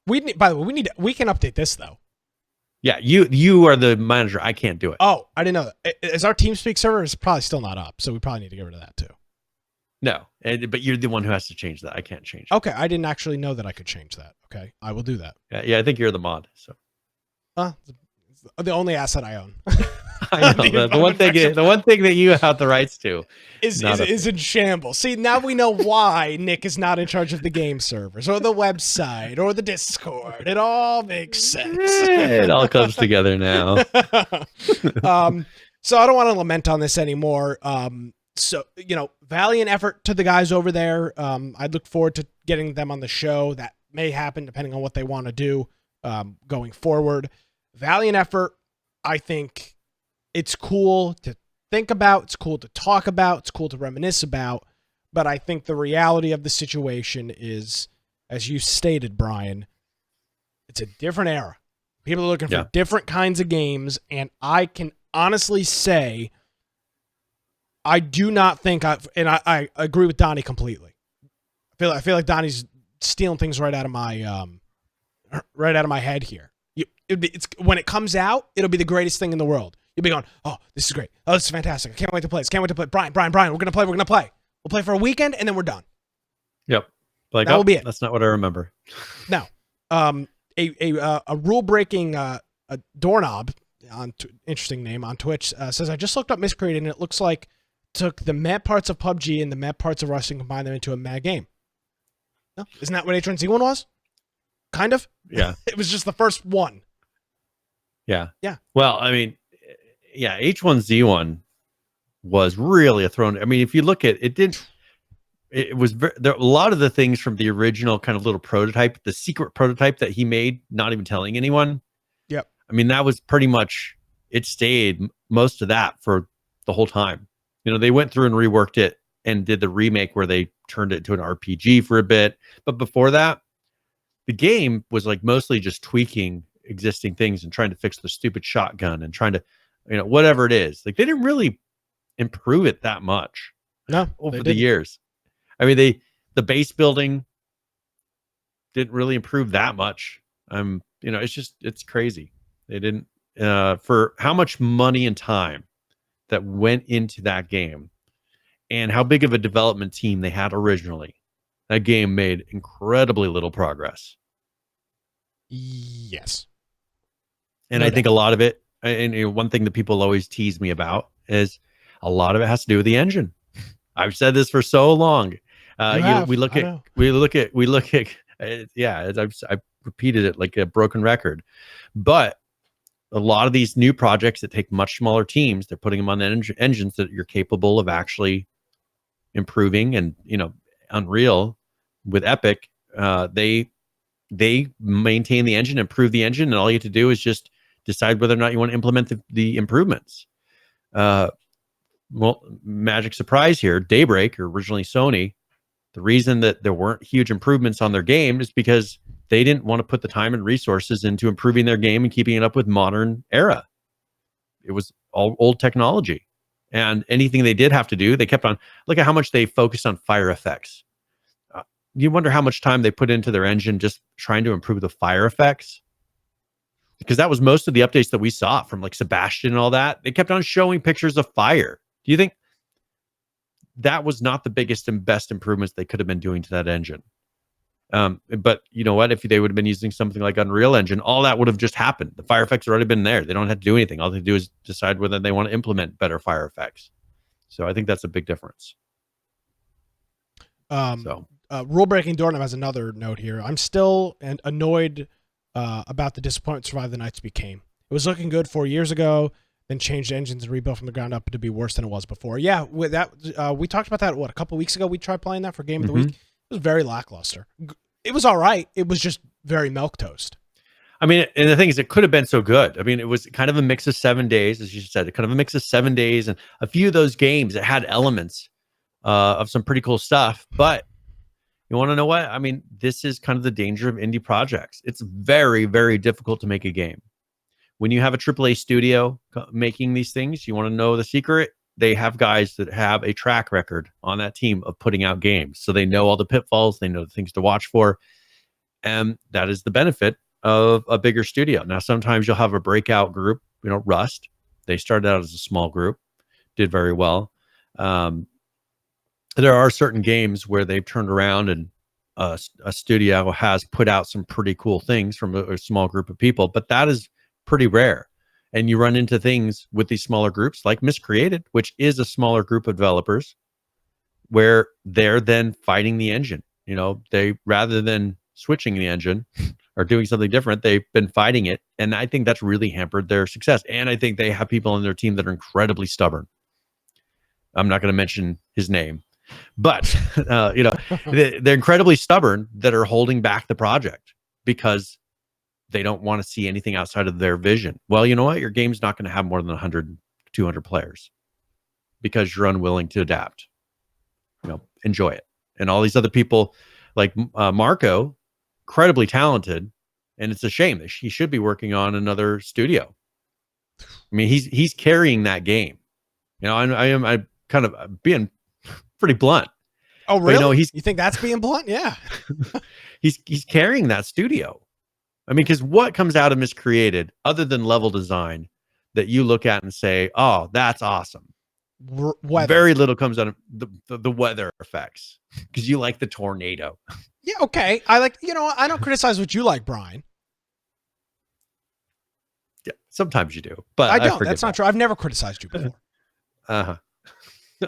By the way, we can update this though. Yeah, you are the manager. I can't do it. Oh, I didn't know that. Is our TeamSpeak server is probably still not up, so we probably need to get rid of that too. No, but you're the one who has to change that. I can't change it. Okay, I didn't actually know that I could change that. Okay, I will do that. Yeah, I think you're the mod. So, the only asset I own. I know the one thing that you have the rights to is in shambles. See, now we know why Nick is not in charge of the game servers or the website or the Discord. It all makes sense. It all comes together now. So I don't want to lament on this anymore. So valiant effort to the guys over there. I look forward to getting them on the show. That may happen depending on what they want to do. going forward. Valiant effort. I think it's cool to think about. It's cool to talk about. It's cool to reminisce about. But I think the reality of the situation is, as you stated, Brian, it's a different era. People are looking for different kinds of games, and I can honestly say I do not think I agree with Donnie completely. I feel like Donnie's stealing things right out of my head here. It's when it comes out, it'll be the greatest thing in the world. You'll be going, oh, this is great. Oh, this is fantastic. I can't wait to play this. Can't wait to play. Brian, we're gonna play. We're gonna play. We'll play for a weekend and then we're done. Yep. Like, that will be it. That's not what I remember. Now, a rule breaking doorknob interesting name on Twitch says, I just looked up Miscreated and it looks like took the map parts of PUBG and the map parts of Rust and combined them into a mad game. No, isn't that what H1Z1 was? Kind of. Yeah. It was just the first one. Yeah. Yeah. Well, I mean, yeah, H1Z1 was really a throne. I mean, if you look at it was there, a lot of the things from the original kind of little prototype, the secret prototype that he made, not even telling anyone. Yep. I mean, that was pretty much, it stayed most of that for the whole time. You know, they went through and reworked it and did the remake where they turned it into an RPG for a bit. But before that, the game was like mostly just tweaking existing things and trying to fix the stupid shotgun and trying to, you know, whatever it is. Like, they didn't really improve it that much over the years. I mean, the base building didn't really improve that much. You know, it's crazy. They didn't, for how much money and time that went into that game and how big of a development team they had originally. That game made incredibly little progress. Yes. And I think a lot of it, and you know, one thing that people always tease me about is a lot of it has to do with the engine. I've said this for so long. We look at, yeah, I've repeated it like a broken record, but a lot of these new projects that take much smaller teams, they're putting them on engines that you're capable of actually improving. And, you know, Unreal with Epic, they maintain the engine, improve the engine, and all you have to do is just decide whether or not you want to implement the improvements. Well, magic surprise here, Daybreak, or originally Sony, the reason that there weren't huge improvements on their game is because they didn't want to put the time and resources into improving their game and keeping it up with modern era. It was all old technology. And anything they did have to do, they kept on, look at how much they focused on fire effects. You wonder how much time they put into their engine just trying to improve the fire effects. Because that was most of the updates that we saw from like Sebastian and all that. They kept on showing pictures of fire. Do you think that was not the biggest and best improvements they could have been doing to that engine? But you know what? If they would have been using something like Unreal Engine, all that would have just happened. The fire effects have already been there. They don't have to do anything. All they do is decide whether they want to implement better fire effects. So I think that's a big difference. Rule breaking doorknob has another note here. I'm still annoyed about the disappointment Survive the Nights became. It was looking good 4 years ago, then changed engines and rebuilt from the ground up to be worse than it was before. Yeah, with that, we talked about that, a couple weeks ago? We tried playing that for Game of the Week. It was very lackluster. It was all right. It was just very milquetoast. I mean, and the thing is, it could have been so good. I mean, it was kind of a mix of 7 days, as you said, kind of a mix of 7 days, and a few of those games that had elements of some pretty cool stuff. But you want to know what? I mean, this is kind of the danger of indie projects. It's very, very difficult to make a game. When you have a AAA studio making these things, you want to know the secret? They have guys that have a track record on that team of putting out games. So they know all the pitfalls, they know the things to watch for. And that is the benefit of a bigger studio. Now, sometimes you'll have a breakout group, you know, Rust. They started out as a small group, did very well. There are certain games where they've turned around and a studio has put out some pretty cool things from a small group of people, but that is pretty rare. And you run into things with these smaller groups like Miscreated, which is a smaller group of developers, where they're then fighting the engine. You know, they, rather than switching the engine or doing something different, they've been fighting it. And I think that's really hampered their success. And I think they have people on their team that are incredibly stubborn. I'm not going to mention his name, but you know, they're incredibly stubborn that are holding back the project because they don't want to see anything outside of their vision. Well, you know what? Your game's not going to have more than 100, 200 players because you're unwilling to adapt. Enjoy it. And all these other people like Marco, incredibly talented, and it's a shame that he should be working on another studio. I mean, he's carrying that game. I'm kind of being pretty blunt. Oh, really? But, you think that's being blunt? Yeah. he's carrying that studio. I mean, because what comes out of Miscreated, other than level design, that you look at and say, "Oh, that's awesome." Weather. Very little comes out of the weather effects, because you like the tornado. Yeah, okay. I don't criticize what you like, Brian. Yeah, sometimes you do, but I don't. That's not true. I've never criticized you before.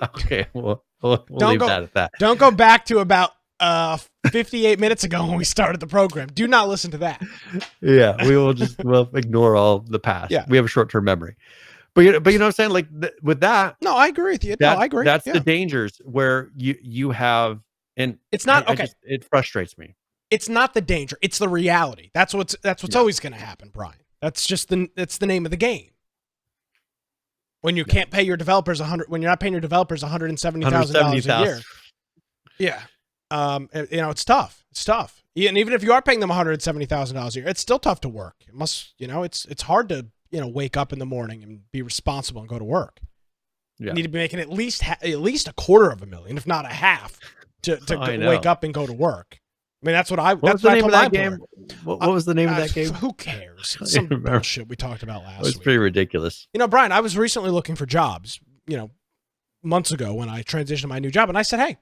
Okay, we'll leave that at that. Don't go back to about 58 minutes ago when we started the program. Do not listen to that. Yeah, we'll ignore all the past. Yeah, we have a short-term memory. But you know what I'm saying? Like with that. No, I agree with you. I agree. That's the dangers where you have, and it's not okay. It frustrates me. It's not the danger. It's the reality. That's what's always going to happen, Brian. That's just the name of the game. When you can't pay your developers when you're not paying your developers $170,000 a year. Yeah. It's tough. It's tough. And even if you are paying them $170,000 a year, it's still tough to work. It must, it's hard to, wake up in the morning and be responsible and go to work. Yeah. You need to be making at least $250,000, if not a half, to wake up and go to work. I mean, that's what I. What was the name of that game? What was the name of that game? Who cares? It's some bullshit we talked about last week. It was pretty ridiculous. Brian, I was recently looking for jobs, months ago when I transitioned to my new job, and I said, hey,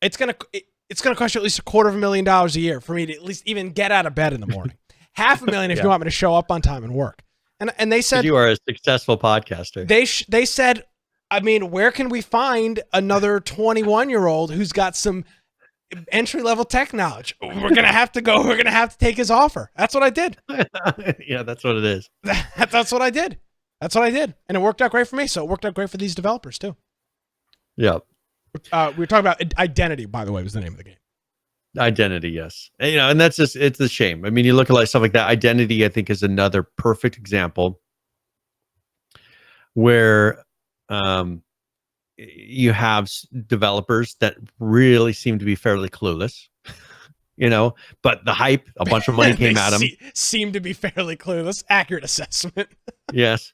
it's gonna cost you at least $250,000 a year for me to at least even get out of bed in the morning. $500,000 if you want me to show up on time and work. And they said, you are a successful podcaster. They said, I mean, where can we find another 21-year-old who's got some entry-level tech knowledge? We're gonna have to take his offer. That's what I did. Yeah, that's what it is. That's what I did. And it worked out great for me. So it worked out great for these developers too. Yeah. We were talking about Identity, by the way, was the name of the game. Identity, yes. And, and that's just, it's a shame. I mean, you look at stuff like that. Identity, I think, is another perfect example where you have developers that really seem to be fairly clueless, but the hype, a bunch of money came at them. Seem to be fairly clueless. Accurate assessment. Yes.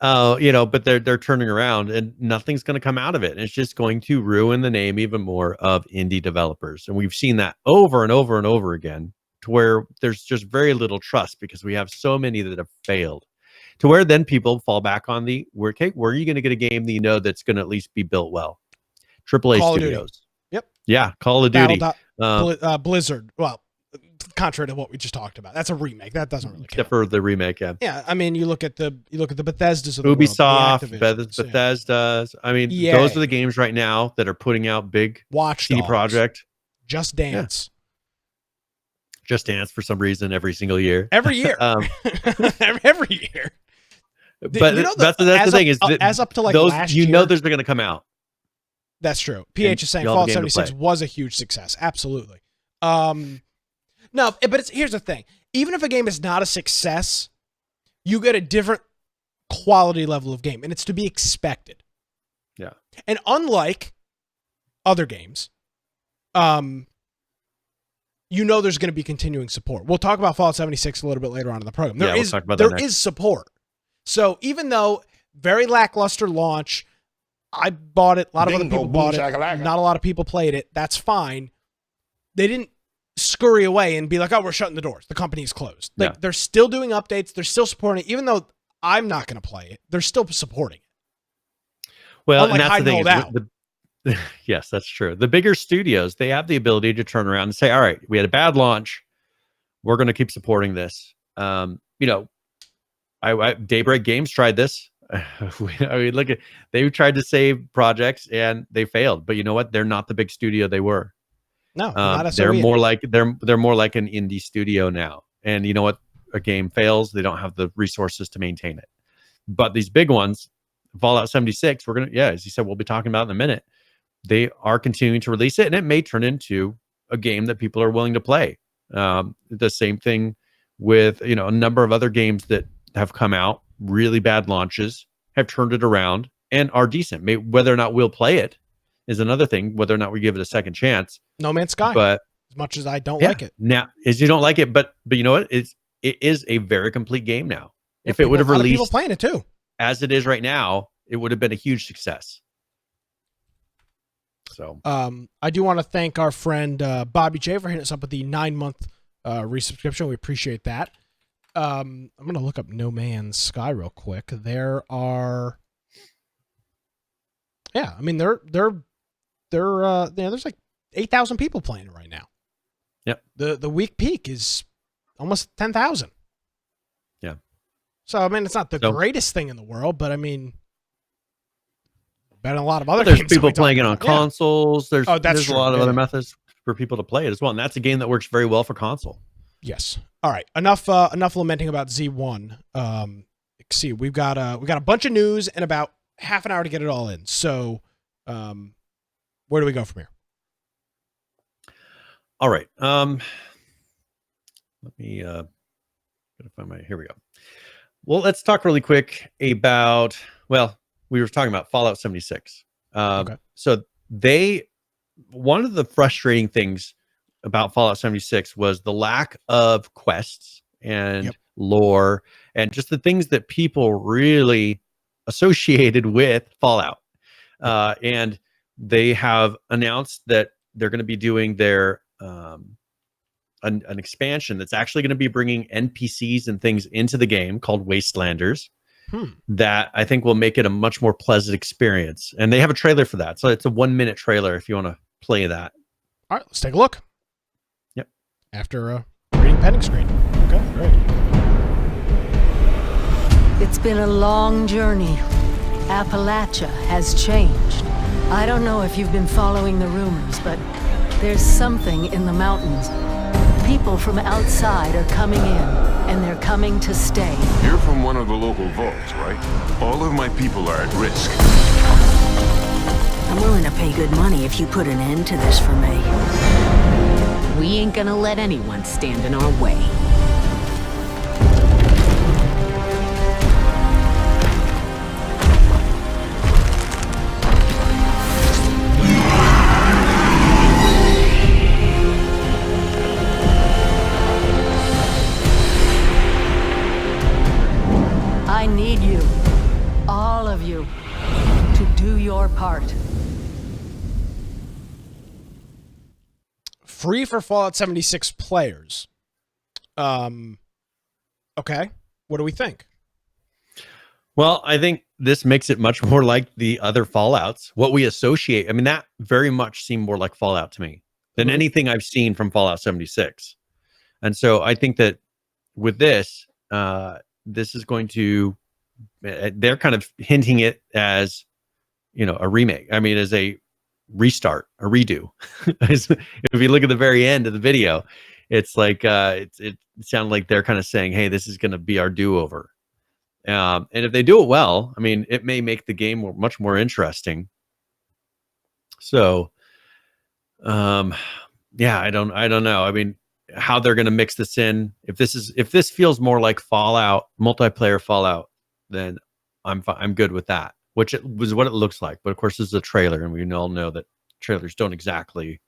But they're turning around and nothing's going to come out of it. And it's just going to ruin the name even more of indie developers. And we've seen that over and over and over again, to where there's just very little trust because we have so many that have failed, to where then people fall back on where are you going to get a game that that's going to at least be built well? AAA Call studios. Yep. Yeah. Call of Duty. Blizzard. Well, contrary to what we just talked about, that's a remake. That doesn't really count. Except for the remake, yeah. Yeah, I mean, you look at the Bethesdas of the Ubisoft, world, Bethesda's. I mean, those are the games right now that are putting out big. Watch CD Projekt. Just Dance. Yeah. Just Dance for some reason every single year. Every year. Every year. But that's the thing is that as up to like those, last year, those are going to come out. That's true. PH is saying Fallout 76 was a huge success. Absolutely. No, but here's the thing. Even if a game is not a success, you get a different quality level of game, and it's to be expected. Yeah. And unlike other games, there's going to be continuing support. We'll talk about Fallout 76 a little bit later on in the program. There is support. So even though very lackluster launch, I bought it. A lot of other people bought it. Not a lot of people played it. That's fine. They didn't scurry away and be like, oh, we're shutting the doors. The company's closed. Like, they're still doing updates. They're still supporting it. Even though I'm not going to play it, they're still supporting it. Well, and that's the thing. Yes, that's true. The bigger studios, they have the ability to turn around and say, all right, we had a bad launch. We're going to keep supporting this. Daybreak Games tried this. They tried to save projects and they failed. But you know what? They're not the big studio they were. No, they're more like an indie studio now. And you know what? A game fails, they don't have the resources to maintain it. But these big ones, Fallout 76, as you said, we'll be talking about in a minute. They are continuing to release it, and it may turn into a game that people are willing to play. The same thing with, you know, a number of other games that have come out, really bad launches, have turned it around and are decent. Maybe whether or not we'll play it is another thing, whether or not we give it a second chance. No Man's Sky. But as much as I don't like it. Now, is you don't like it, but you know what? It is a very complete game now. Yeah, if it would have released people playing it too, as it is right now, it would have been a huge success. So I do want to thank our friend Bobby J for hitting us up with the 9-month resubscription. We appreciate that. I'm gonna look up No Man's Sky real quick. There are, I mean there's like 8,000 people playing it right now. Yep. The week peak is almost 10,000. Yeah. So I mean, it's not the greatest thing in the world, but I mean, better than a lot of other there's games. People playing it on consoles. There's a lot of other methods for people to play it as well, and that's a game that works very well for console. Yes. All right. Enough lamenting about Z1. See, we've got a bunch of news and about half an hour to get it all in. So, where do we go from here? All right. Let me gotta find here we go. Well, let's talk really quick about, we were talking about Fallout 76. Okay. So one of the frustrating things about Fallout 76 was the lack of quests and lore and just the things that people really associated with Fallout. And they have announced that they're going to be doing their an expansion that's actually going to be bringing NPCs and things into the game called Wastelanders. That I think will make it a much more pleasant experience. And they have a trailer for that. So it's a 1-minute trailer if you want to play that. All right, let's take a look. Yep. After reading pending screen. Okay, great. It's been a long journey. Appalachia has changed. I don't know if you've been following the rumors, but there's something in the mountains. People from outside are coming in, and they're coming to stay. You're from one of the local vaults, right? All of my people are at risk. I'm willing to pay good money if you put an end to this for me. We ain't gonna let anyone stand in our way. I need you, all of you, to do your part. Free for Fallout 76 players. Okay. What do we think? Well, I think this makes it much more like the other Fallouts. What we associate, I mean, that very much seemed more like Fallout to me than anything I've seen from Fallout 76. And so I think that with this, this is going to, they're kind of hinting it as, you know, a remake. I mean, as a restart, a redo. If you look at the very end of the video, it's like, it sounded like they're kind of saying, hey, this is going to be our do-over. And if they do it well, I mean, it may make the game much more interesting. So, yeah, I don't know. I mean, how they're going to mix this in. If this feels more like Fallout, multiplayer Fallout, then I'm good with that. Which it was what it looks like. But of course, this is a trailer, and we all know that trailers don't exactly.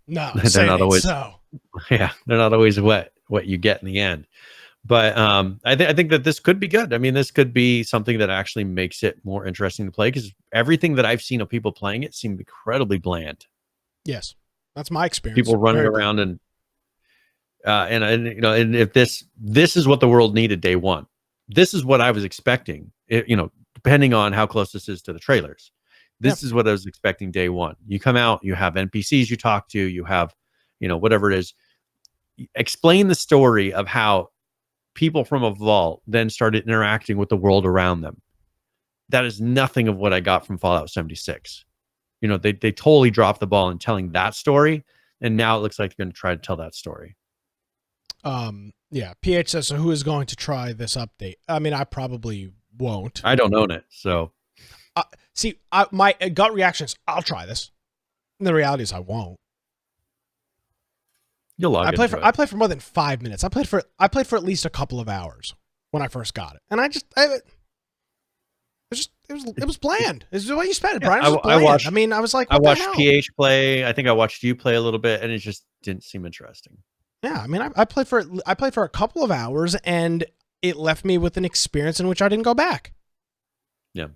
No, they're not always. So. Yeah, they're not always what you get in the end. But I think that this could be good. I mean, this could be something that actually makes it more interesting to play, because everything that I've seen of people playing it seemed incredibly bland. Yes, that's my experience. People running around and you know, and if this is what the world needed day one. This is what I was expecting. You know, depending on how close this is to the trailers, this is what I was expecting day one. You come out, you have NPCs you talk to, you have, you know, whatever it is. Explain the story of how people from a vault then started interacting with the world around them. That is nothing of what I got from Fallout 76. You know, they totally dropped the ball in telling that story, and now it looks like they're going to try to tell that story. Yeah, PH says, so who is going to try this update? I mean, I probably won't. I don't own it, so. See, my gut reaction is, I'll try this. And the reality is I won't. You'll log I played into it. for more than 5 minutes. I played for at least a couple of hours when I first got it, and it was bland. It's the way you spent it, Brian. It was bland. I was like, what I watched the hell? PH play. I think I watched you play a little bit, and it just didn't seem interesting. Yeah, I mean, I played for a couple of hours, and it left me with an experience in which I didn't go back. Yeah.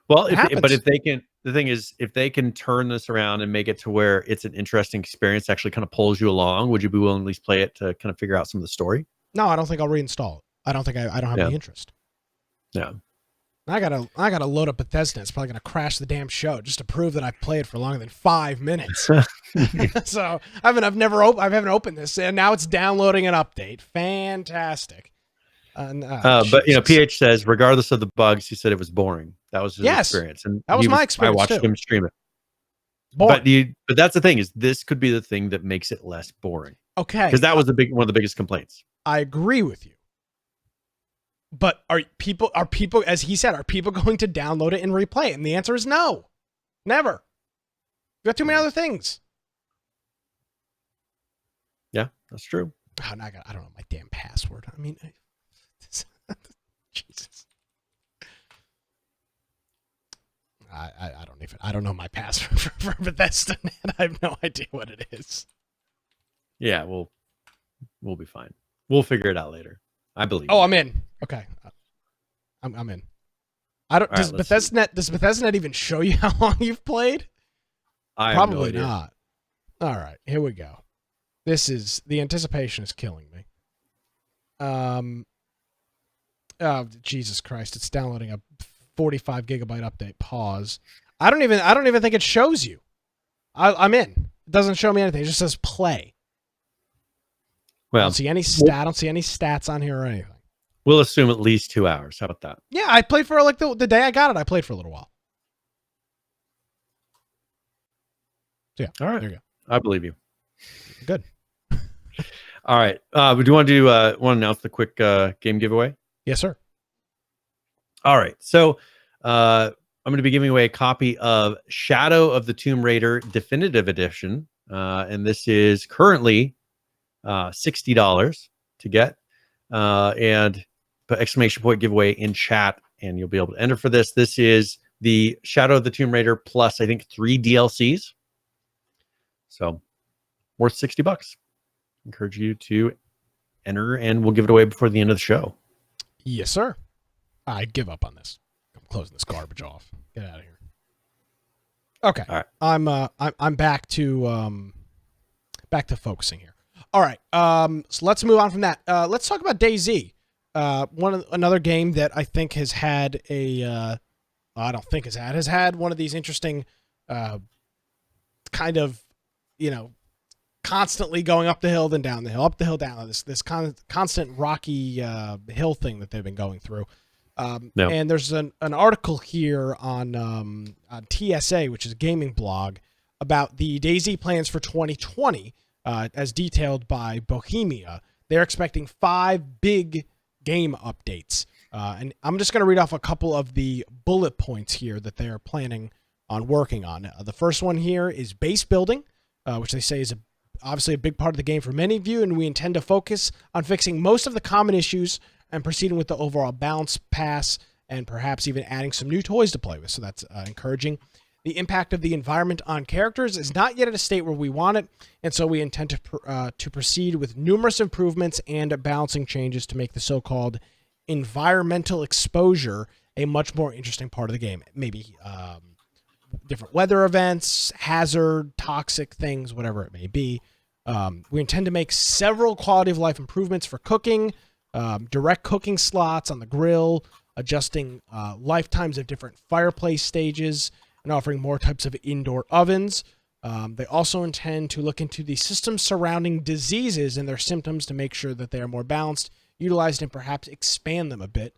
Well, It happens. if they can, the thing is, if they can turn this around and make it to where it's an interesting experience, actually kind of pulls you along, would you be willing to at least play it to kind of figure out some of the story? No, I don't think I'll reinstall it. I don't think I don't have any interest. Yeah. I gotta load up Bethesda. It's probably gonna crash the damn show just to prove that I've played for longer than 5 minutes. So I haven't opened this, and now it's downloading an update. Fantastic. But PH says, regardless of the bugs, he said it was boring. That was his experience, and that was my experience. I watched him stream it. Boring. But that's the thing, is this could be the thing that makes it less boring. Okay, because that was one of the biggest complaints. I agree with you. But are people, as he said, are people going to download it and replay it? And the answer is no, never. You got too many other things. Yeah, that's true. Oh, I don't know my damn password. I mean, Jesus. I don't know my password for Bethesda. I have no idea what it is. Yeah, we'll be fine. We'll figure it out later. I believe. Oh, I'm in. Okay, I'm in. Does Bethesda even show you how long you've played? Probably not. All right, here we go. The anticipation is killing me. Oh, Jesus Christ! It's downloading a 45 gigabyte update. Pause. I don't even think it shows you. I'm in. It doesn't show me anything. It just says play. Well, I don't see any stats on here or anything. We'll assume at least 2 hours. How about that? Yeah, I played for like the day I got it. I played for a little while. So yeah, all right. There you go. I believe you. Good. All right. Do you want to announce the quick game giveaway? Yes, sir. All right. So I'm going to be giving away a copy of Shadow of the Tomb Raider Definitive Edition, and this is currently $60 to get. And put exclamation point giveaway in chat, and you'll be able to enter for this. This is the Shadow of the Tomb Raider plus, I think, 3 DLCs. So worth $60. Encourage you to enter, and we'll give it away before the end of the show. Yes, sir. I give up on this. I'm closing this garbage off. Get out of here. Okay. All right. I'm back to focusing here. All right. So let's move on from that. Let's talk about DayZ. Another game that I think has had has had one of these interesting kind of, constantly going up the hill, then down the hill, up the hill, down this constant rocky hill thing that they've been going through. And there's an article here on TSA, which is a gaming blog, about the DayZ plans for 2020, as detailed by Bohemia. They're expecting 5 big game updates. And I'm just going to read off a couple of the bullet points here that they're planning on working on. The first one here is base building, which they say is obviously a big part of the game for many of you, and we intend to focus on fixing most of the common issues and proceeding with the overall balance pass, and perhaps even adding some new toys to play with. So that's encouraging. The impact of the environment on characters is not yet at a state where we want it, and so we intend to proceed with numerous improvements and balancing changes to make the so-called environmental exposure a much more interesting part of the game. Maybe different weather events, hazard, toxic things, whatever it may be. We intend to make several quality of life improvements for cooking, direct cooking slots on the grill, adjusting lifetimes of different fireplace stages, and offering more types of indoor ovens. They also intend to look into the systems surrounding diseases and their symptoms to make sure that they are more balanced, utilized, and perhaps expand them a bit.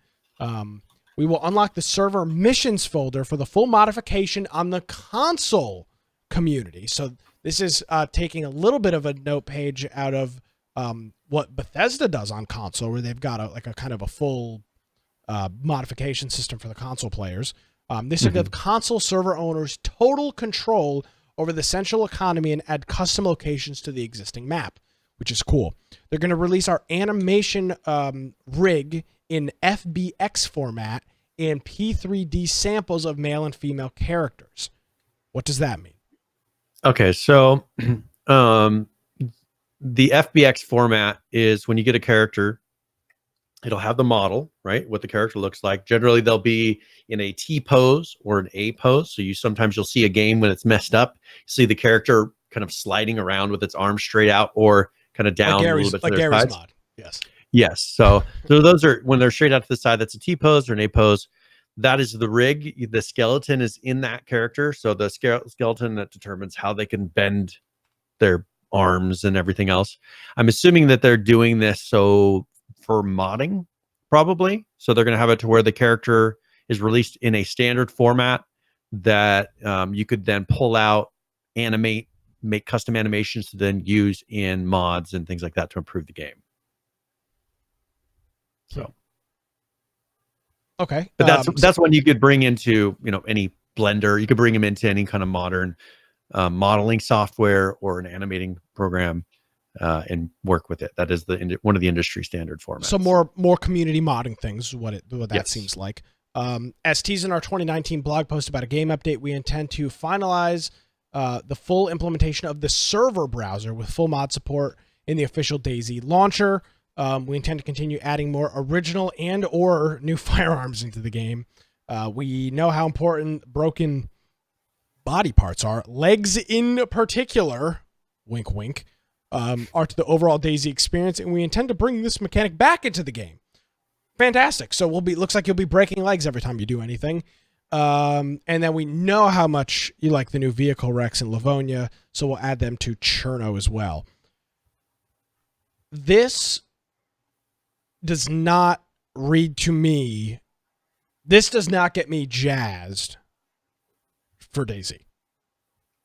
We will unlock the server missions folder for the full modification on the console community. So this is taking a little bit of a note page out of what Bethesda does on console, where they've got a kind of a full modification system for the console players. This will give console server owners total control over the central economy and add custom locations to the existing map, which is cool. They're going to release our animation rig in FBX format and P3D samples of male and female characters. What does that mean? Okay, so the FBX format is when you get a character, it'll have the model, right? What the character looks like. Generally, they'll be in a T pose or an A pose. So sometimes you'll see a game when it's messed up. You see the character kind of sliding around with its arms straight out or kind of down a little bit to their Gary's sides. mod. Yes. Yes. So those are when they're straight out to the side. That's a T pose or an A pose. That is the rig. The skeleton is in that character. So the skeleton that determines how they can bend their arms and everything else. I'm assuming that they're doing this for modding, probably. So they're going to have it to where the character is released in a standard format that you could then pull out, animate, make custom animations to then use in mods and things like that to improve the game. So, okay, but that's when you could bring into any Blender. You could bring them into any kind of modern modeling software or an animating program. And work with it. That is one of the industry standard formats. So more community modding things, what that Yes. seems like. As teased in our 2019 blog post about a game update, we intend to finalize the full implementation of the server browser with full mod support in the official DayZ launcher. We intend to continue adding more original and or new firearms into the game. We know how important broken body parts are, legs in particular, wink wink, are to the overall DayZ experience, and we intend to bring this mechanic back into the game. Fantastic. So looks like you'll be breaking legs every time you do anything. And then we know how much you like the new vehicle Rex and Livonia, so we'll add them to Cherno as well. This does not read to me. This does not get me jazzed for DayZ.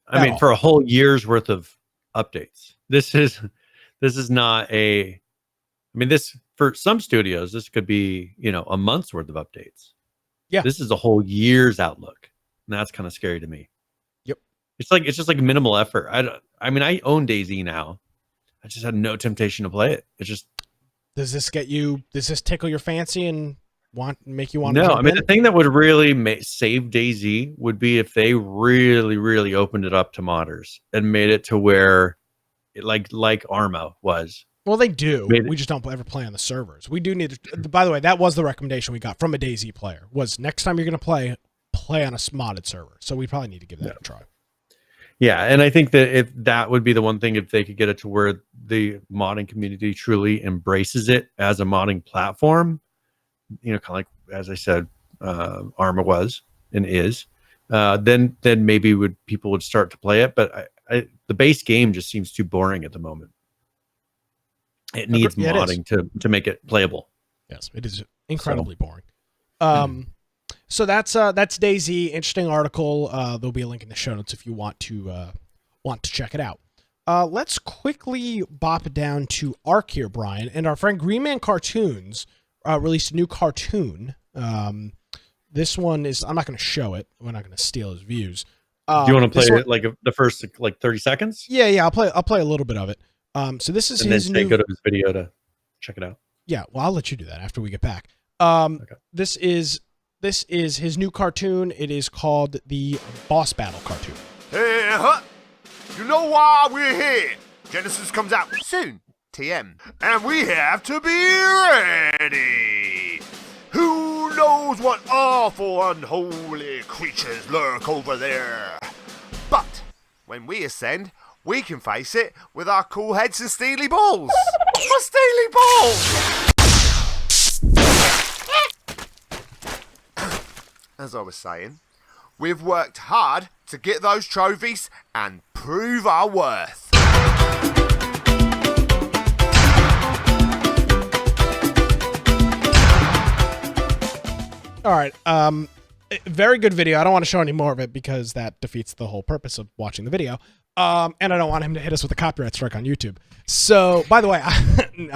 I mean, for a whole year's worth of updates. This is not this for some studios, this could be, a month's worth of updates. Yeah. This is a whole year's outlook. And that's kind of scary to me. Yep. It's just like minimal effort. I own DayZ now. I just had no temptation to play it. It's just, does this tickle your fancy and make you want no, to I mean, the thing that would really save DayZ would be if they really, really opened it up to modders and made it to where like Arma was. Well, they do. We just don't ever play on the servers. We do need to, by the way, that was the recommendation we got from a DayZ player, was next time you're going to play on a modded server. So we probably need to give that a try. Yeah, and I think that if that would be the one thing, if they could get it to where the modding community truly embraces it as a modding platform, kind of like, as I said, Arma was and is, then maybe people would start to play it. But the base game just seems too boring at the moment. It needs modding to make it playable. Yes, it is incredibly boring. So that's DayZ. Interesting article. There'll be a link in the show notes if you want to check it out. Let's quickly bop down to Arc here, Brian, and our friend Green Man Cartoons released a new cartoon. This one is, I'm not going to show it. We're not going to steal his views. Do you want to play it like the first 30 seconds? Yeah. I'll play a little bit of it. So this is his new. Go to his video to check it out. Yeah, well, I'll let you do that after we get back. Okay. This is his new cartoon. It is called the Boss Battle cartoon. Hey, you know why we're here? Genesis comes out soon, TM, and we have to be ready. Who knows what awful, unholy creatures lurk over there? But when we ascend, we can face it with our cool heads and steely balls. For steely balls! As I was saying, we've worked hard to get those trophies and prove our worth. All right. Very good video. I don't want to show any more of it because that defeats the whole purpose of watching the video. And I don't want him to hit us with a copyright strike on YouTube. So, by the way,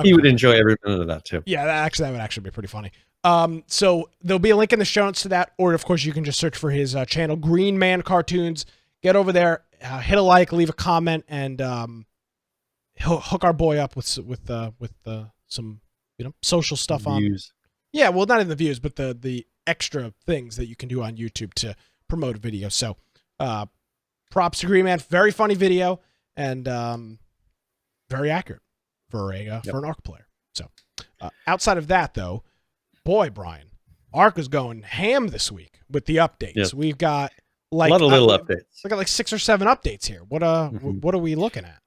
he would enjoy every minute of that too. Yeah, that would actually be pretty funny. So there'll be a link in the show notes to that, or of course you can just search for his channel, Green Man Cartoons. Get over there, hit a like, leave a comment, and hook our boy up with some social stuff on. Views. Yeah, well, not in the views, but the extra things that you can do on YouTube to promote a video. So, props to Green Man. Very funny video and very accurate for for an ARC player. So, outside of that, though, boy, Brian, ARC is going ham this week with the updates. Yes. We've got like a lot of little updates. We got like 6 or 7 updates here. What what are we looking at?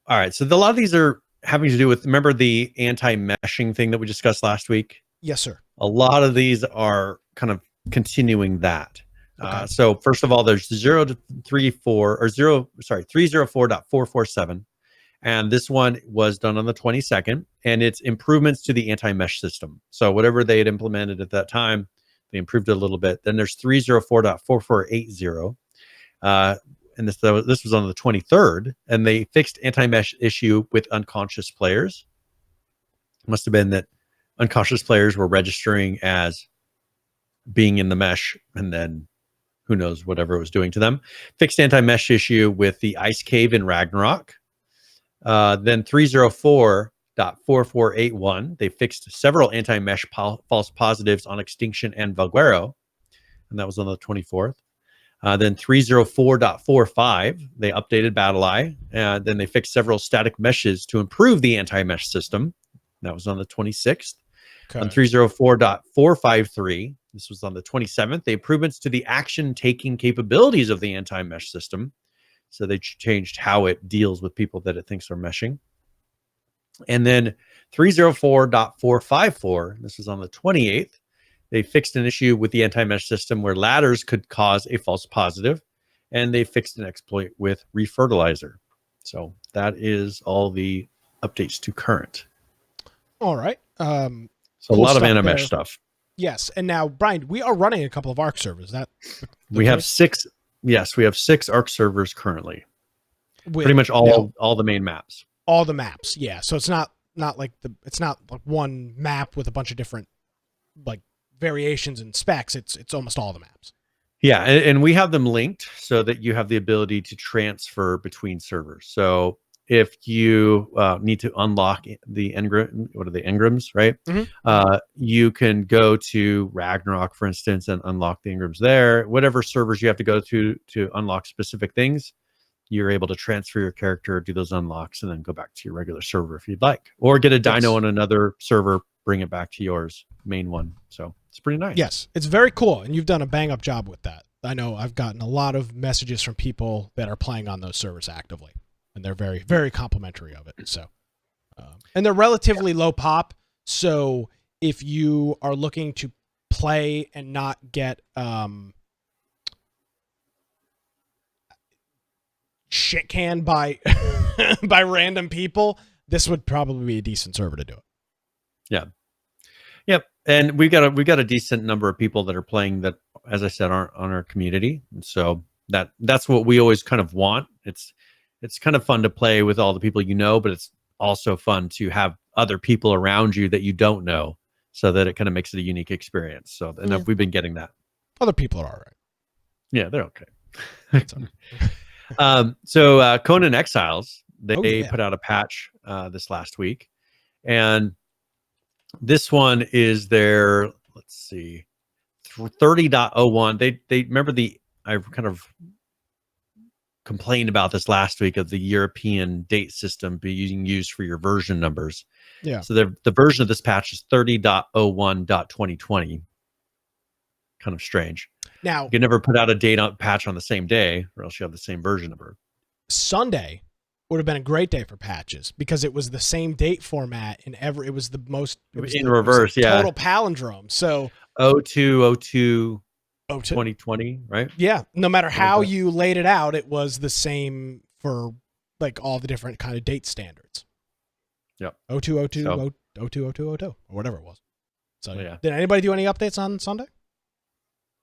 All right, so a lot of these are having to do with, remember the anti-meshing thing that we discussed last week? Yes, sir. A lot of these are kind of continuing that. Okay. So first of all, there's 304.447. And this one was done on the 22nd, and it's improvements to the anti-mesh system. So whatever they had implemented at that time, they improved it a little bit. Then there's 304.4480. And this was on the 23rd, and they fixed anti-mesh issue with unconscious players. It must have been that unconscious players were registering as being in the mesh, and then who knows whatever it was doing to them. Fixed anti-mesh issue with the ice cave in Ragnarok. Then 304.4481, they fixed several anti-mesh false positives on Extinction and Valguero, and that was on the 24th. Then 304.45, they updated BattleEye, and then they fixed several static meshes to improve the anti-mesh system. That was on the 26th. Okay. On 304.453, this was on the 27th, the improvements to the action-taking capabilities of the anti-mesh system. So they changed how it deals with people that it thinks are meshing. And then 304.454, this is on the 28th, they fixed an issue with the anti-mesh system where ladders could cause a false positive, and they fixed an exploit with refertilizer. So that is all the updates to current. All right. So a lot of anti-mesh stuff. Yes. And now, Brian, we are running a couple of ARC servers. We have 6. Yes, we have 6 ARC servers currently. With, pretty much all the main maps. All the maps, yeah. So it's not like one map with a bunch of different like variations and specs. It's almost all the maps. Yeah, and we have them linked so that you have the ability to transfer between servers. So if you need to unlock the engrams, right? Mm-hmm. You can go to Ragnarok, for instance, and unlock the engrams there. Whatever servers you have to go to unlock specific things, you're able to transfer your character, do those unlocks, and then go back to your regular server if you'd like. Or get a dino on another server, bring it back to yours main one. So it's pretty nice. Yes, it's very cool, and you've done a bang-up job with that. I know I've gotten a lot of messages from people that are playing on those servers actively. And they're very, very complimentary of it. So, and they're relatively low pop. So if you are looking to play and not get shit canned by by random people, this would probably be a decent server to do it. Yeah. Yep. And we got a decent number of people that are playing that, as I said, aren't on our community. And so that's what we always kind of want. It's kind of fun to play with all the people you know, but it's also fun to have other people around you that you don't know, so that it kind of makes it a unique experience. So, and we've been getting that. Other people are all right. Yeah, they're okay. So Conan Exiles, they put out a patch this last week, and this one is their, let's see, 30.01. They remember I kind of complained about this last week of the European date system being used for your version numbers. Yeah. So the version of this patch is 30.01.2020. Kind of strange. Now, you can never put out a date patch on the same day, or else you have the same version number. Sunday would have been a great day for patches because it was the same date format it was the most in reverse, total palindrome. So 0202 2020, right? Yeah. No matter how you laid it out, it was the same for like all the different kind of date standards. Yep. 0202, 020202, or whatever it was. So yeah. Did anybody do any updates on Sunday?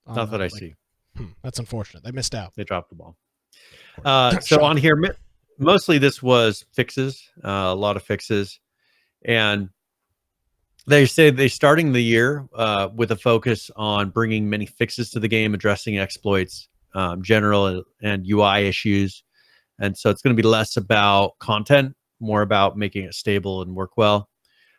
Not that I see. That's unfortunate. They missed out. They dropped the ball. So on here, mostly this was fixes, a lot of fixes. And they say they're starting the year with a focus on bringing many fixes to the game, addressing exploits, general and UI issues, And so it's going to be less about content, more about making it stable and work well.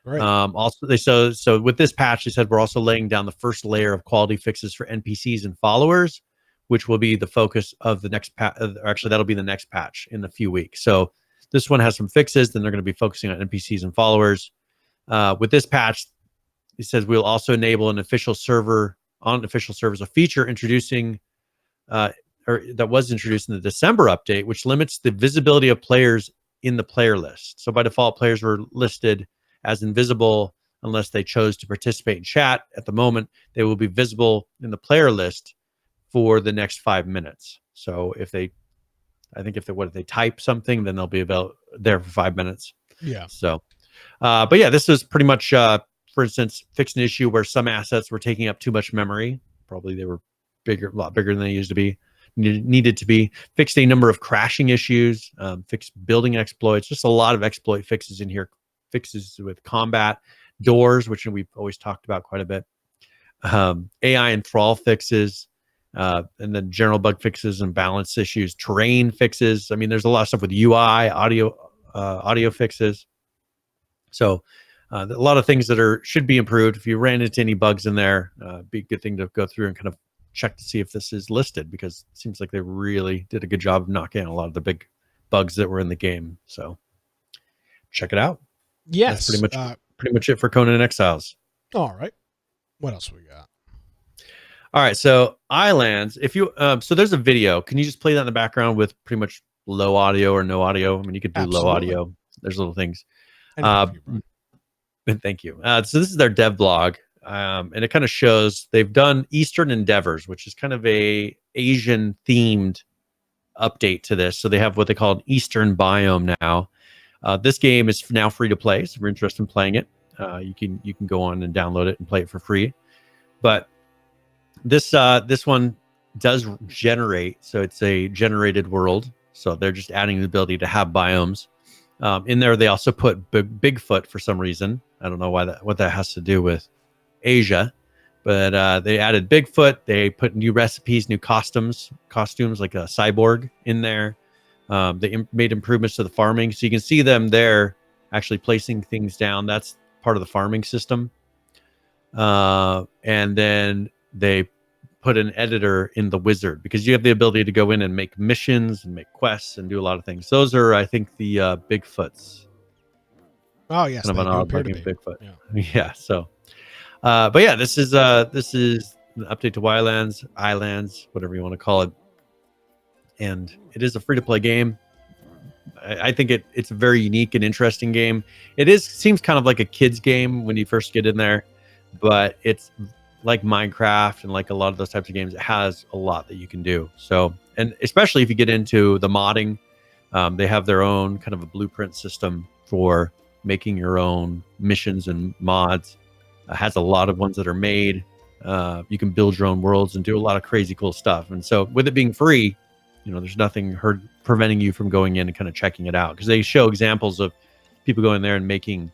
Right. Also, so with this patch, they said we're also laying down the first layer of quality fixes for NPCs and followers, which will be the focus of the next patch. Actually, that'll be the next patch in a few weeks. So this one has some fixes. Then they're going to be focusing on NPCs and followers. With this patch, it says we'll also enable an official server on official servers, a feature introducing or that was introduced in the December update, which limits the visibility of players in the player list. So by default, players were listed as invisible unless they chose to participate in chat. At the moment, they will be visible in the player list for the next 5 minutes. So if they type something, then they'll be there for 5 minutes. Yeah. So, but yeah, this is pretty much, for instance, fixed an issue where some assets were taking up too much memory. Probably they were a lot bigger than they needed to be. Fixed a number of crashing issues, fixed building exploits, just a lot of exploit fixes in here. Fixes with combat, doors, which we've always talked about quite a bit. AI and thrall fixes, and then general bug fixes and balance issues, terrain fixes. I mean, there's a lot of stuff with UI, audio fixes. So a lot of things that should be improved. If you ran into any bugs in there, be a good thing to go through and kind of check to see if this is listed, because it seems like they really did a good job of knocking out a lot of the big bugs that were in the game. So check it out. Yes. That's pretty much it for Conan Exiles. All right. What else we got? All right. So Islands, if you, so there's a video. Can you just play that in the background with pretty much low audio or no audio? I mean, you could do low audio. There's little things. Thank you. So this is their dev blog. And it kind of shows they've done Eastern Endeavors, which is kind of a Asian themed update to this. So they have what they call an Eastern biome now. This game is now free to play, so if you're interested in playing it, you can go on and download it and play it for free. But this one does generate, so it's a generated world. So they're just adding the ability to have biomes. In there, they also put Bigfoot for some reason. I don't know what that has to do with Asia, but they added Bigfoot. They put new recipes, new costumes like a cyborg in there. They made improvements to the farming, so you can see them there actually placing things down. That's part of the farming system. And then they put an editor in the wizard, because you have the ability to go in and make missions and make quests and do a lot of things. Those are, I think, the Bigfoots. Oh yes, kind of an odd looking Bigfoot. Yeah. So, but yeah, this is an update to Islands, whatever you want to call it. And it is a free-to-play game. I think it's a very unique and interesting game. Seems kind of like a kid's game when you first get in there, but it's like Minecraft and like a lot of those types of games. It has a lot that you can do. So, and especially if you get into the modding, they have their own kind of a blueprint system for making your own missions and mods. It has a lot of ones that are made. You can build your own worlds and do a lot of crazy cool stuff. And so with it being free, there's nothing preventing you from going in and kind of checking it out, because they show examples of people going there and making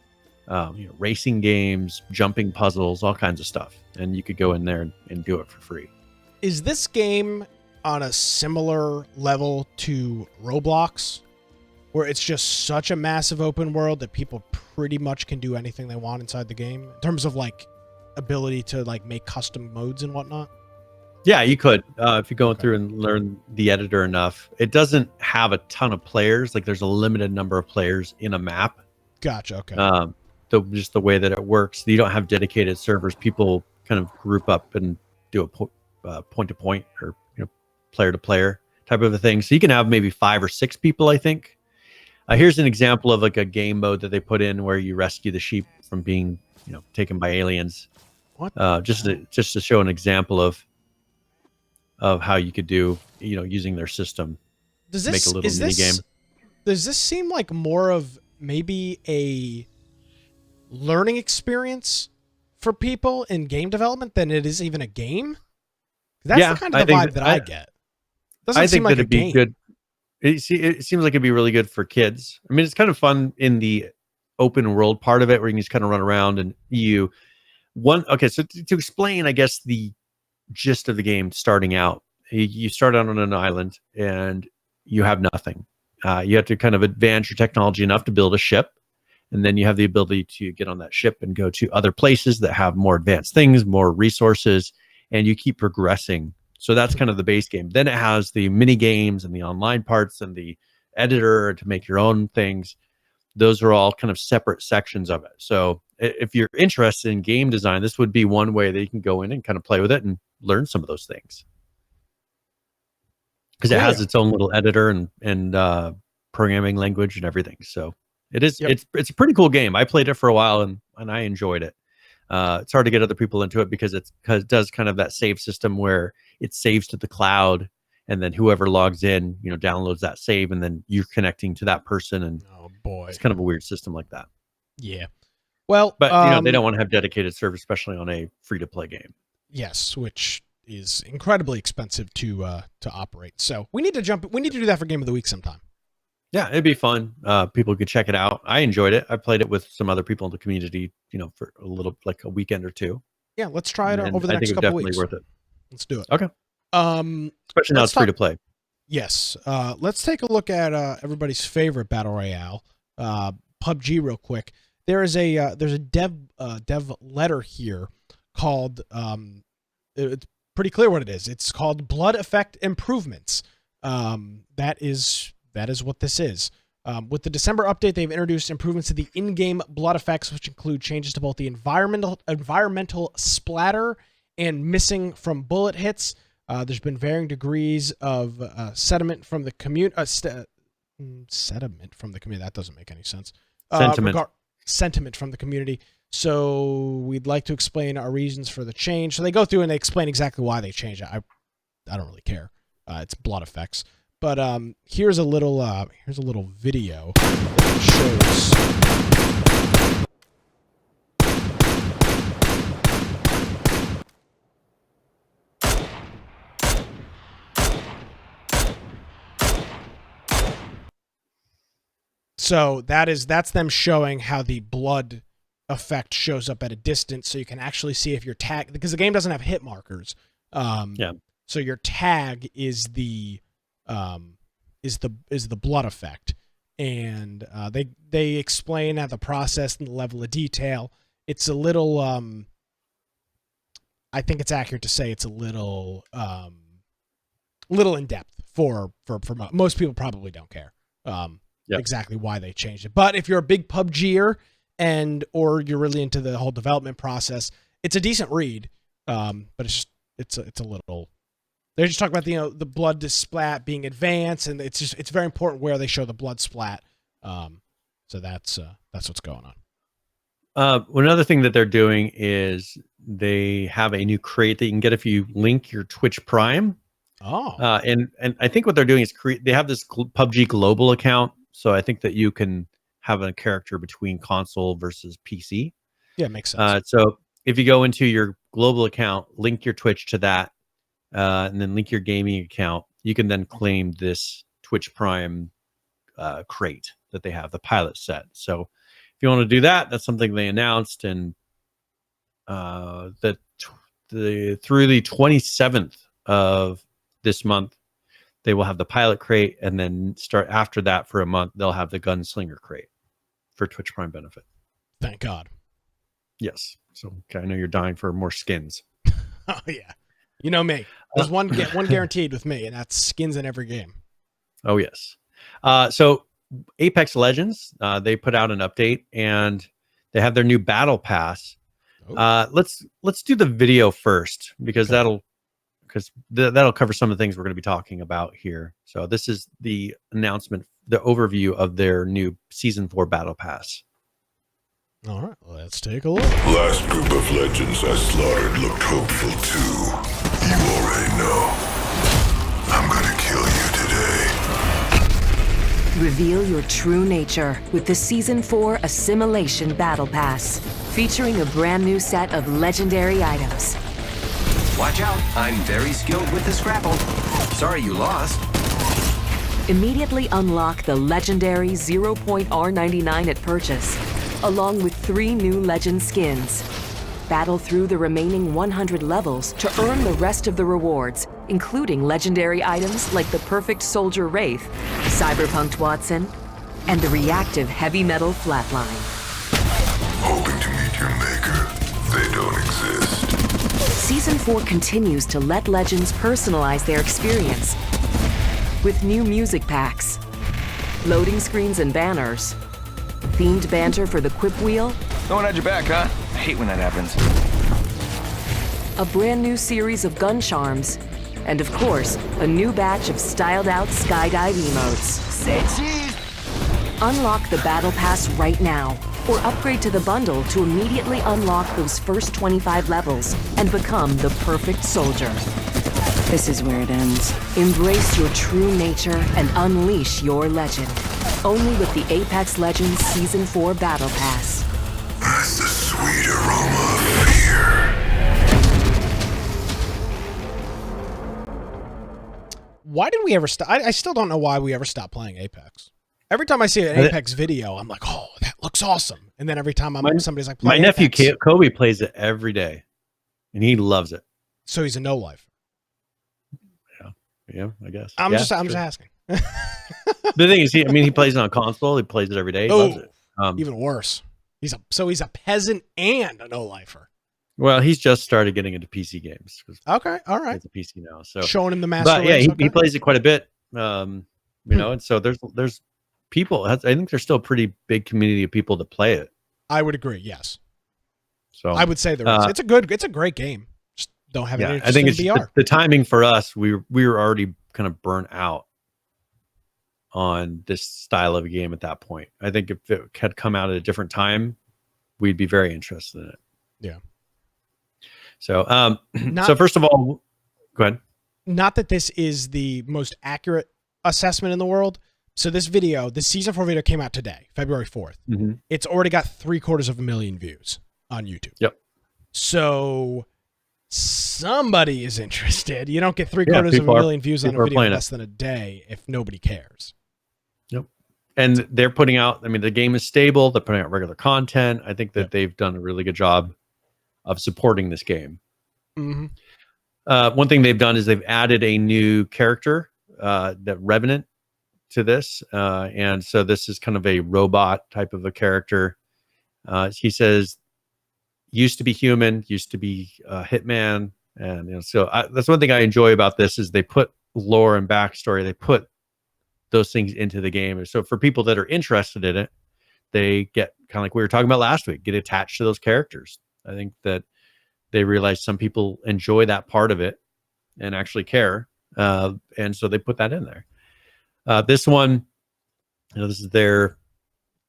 racing games, jumping puzzles, all kinds of stuff. And you could go in there and do it for free. Is this game on a similar level to Roblox, where it's just such a massive open world that people pretty much can do anything they want inside the game in terms of like ability to like make custom modes and whatnot? Yeah, you could, if you go through and learn the editor enough. It doesn't have a ton of players. Like, there's a limited number of players in a map. Gotcha. Okay. Just the way that it works, you don't have dedicated servers. People kind of group up and do a point to point or player to player type of a thing. So you can have maybe 5 or 6 people, I think. Here's an example of like a game mode that they put in where you rescue the sheep from being taken by aliens. What? Just to show an example of how you could do, using their system. Make a little mini game. Does this seem like more of maybe a learning experience for people in game development than it is even a game? That's the kind of the vibe that I get. Doesn't seem like a game. Good. It seems like it'd be really good for kids. I mean, it's kind of fun in the open world part of it, where you can just kind of run around and so to explain, I guess, the gist of the game starting out, you start out on an island and you have nothing. You have to kind of advance your technology enough to build a ship. And then you have the ability to get on that ship and go to other places that have more advanced things, more resources, and you keep progressing. So that's kind of the base game. Then it has the mini games and the online parts and the editor to make your own things. Those are all kind of separate sections of it. So if you're interested in game design, this would be one way that you can go in and kind of play with it and learn some of those things. Because it has its own little editor and programming language and everything. So it is it's a pretty cool game. I played it for a while and I enjoyed it. It's hard to get other people into it because it does kind of that save system where it saves to the cloud, and then whoever logs in, downloads that save, and then you're connecting to that person. And oh boy, it's kind of a weird system like that. Yeah. Well, but they don't want to have dedicated servers, especially on a free-to-play game. Yes, which is incredibly expensive to operate. So we need to do that for Game of the Week sometime. Yeah, it'd be fun. People could check it out. I enjoyed it. I played it with some other people in the community, for a little, like a weekend or two. Yeah, let's try it over the next couple weeks. I think it's definitely worth it. Let's do it. Okay. Especially now it's free to play. Yes. Let's take a look at everybody's favorite battle royale, PUBG, real quick. There's a dev letter here called it's pretty clear what it is. It's called Blood Effect Improvements. That is what this is. With the December update, they've introduced improvements to the in-game blood effects, which include changes to both the environmental splatter and missing from bullet hits. There's been varying degrees of sediment from the community. Sediment from the community. That doesn't make any sense. Sentiment from the community. So we'd like to explain our reasons for the change. So they go through and they explain exactly why they changed it. I don't really care. It's blood effects. But here's a little video that shows. So that's them showing how the blood effect shows up at a distance, so you can actually see if your tag, because the game doesn't have hit markers. So your tag is the blood effect, and they explain how the process and the level of detail. It's a little I think it's accurate to say it's a little in depth for most people. Probably don't care exactly why they changed it, but if you're a big PUBGer or you're really into the whole development process, it's a decent read. But it's a little. They're just talking about the blood splat being advanced, and it's very important where they show the blood splat. So that's what's going on. One other thing that they're doing is they have a new crate that you can get if you link your Twitch Prime. Oh. And I think what they're doing is they have this PUBG global account, so I think that you can have a character between console versus PC. Yeah, it makes sense. So if you go into your global account, link your Twitch to that, and then link your gaming account, you can then claim this Twitch Prime crate that they have, the pilot set. So if you want to do that, that's something they announced, and that through the 27th of this month, they will have the pilot crate, and then start after that for a month, they'll have the gunslinger crate for Twitch Prime benefit. Thank God. Yes. So I know you're dying for more skins. Oh yeah. You know me. There's one guaranteed with me, and that's skins in every game. Oh yes. So Apex Legends, they put out an update, and they have their new battle pass. Let's do the video first, because that'll cover some of the things we're going to be talking about here. So this is the announcement, the overview of their new Season 4 battle pass. All right, let's take a look. Last group of legends I slaughtered looked hopeful too. You already know. I'm gonna kill you today. Reveal your true nature with the Season 4 Assimilation Battle Pass, featuring a brand new set of legendary items. Watch out, I'm very skilled with the Scrapple. Sorry you lost. Immediately unlock the legendary 0.R99 at purchase, along with 3 new legend skins. Battle through the remaining 100 levels to earn the rest of the rewards, including legendary items like the Perfect Soldier Wraith, Cyberpunked Watson, and the reactive heavy metal Flatline. Hoping to meet your maker. They don't exist. Season 4 continues to let Legends personalize their experience with new music packs, loading screens and banners, themed banter for the Quip Wheel. No one had your back, huh? I hate when that happens. A brand new series of gun charms, and of course, a new batch of styled out skydive emotes. Say cheese! Unlock the Battle Pass right now, or upgrade to the bundle to immediately unlock those first 25 levels and become the perfect soldier. This is where it ends. Embrace your true nature and unleash your legend. Only with the Apex Legends Season 4 Battle Pass. That's the sweet aroma of fear. Why did we ever stop? I still don't know why we ever stopped playing Apex. Every time I see an Apex video, I'm like, oh, that looks awesome. And then every time somebody's like, my nephew Kobe plays it every day, and he loves it. So he's a no-lifer. Yeah, I guess. I'm just asking. The thing is, he plays it on console. He plays it every day. He loves it. Even worse. He's a peasant and a no-lifer. Well, he's just started getting into PC games. Okay, all right. He's a PC now, so showing him the master. But yeah, he plays it quite a bit. And so there's people. I think there's still a pretty big community of people that play it. I would agree. Yes. So I would say there is. It's a great game. Just don't have any interest I think in it's VR. the timing for us. We were already kind of burnt out on this style of a game at that point. I think if it had come out at a different time, we'd be very interested in it. Yeah. So, so first of all, go ahead. Not that this is the most accurate assessment in the world. So this season 4 video came out today, February 4th. Mm-hmm. It's already got 750,000 views on YouTube. Yep. So somebody is interested. You don't get 750,000 views on a video in less than a day if nobody cares. Yep. And they're putting out, the game is stable. They're putting out regular content. I think that they've done a really good job of supporting this game. Mm-hmm. One thing they've done is they've added a new character, that Revenant, to this. And so this is kind of a robot type of a character. He says, used to be human, used to be a hitman. And so that's one thing I enjoy about this is they put lore and backstory. They put those things into the game. So for people that are interested in it, they get kind of like we were talking about last week, get attached to those characters. I think that they realize some people enjoy that part of it and actually care. And so they put that in there. This one, this is their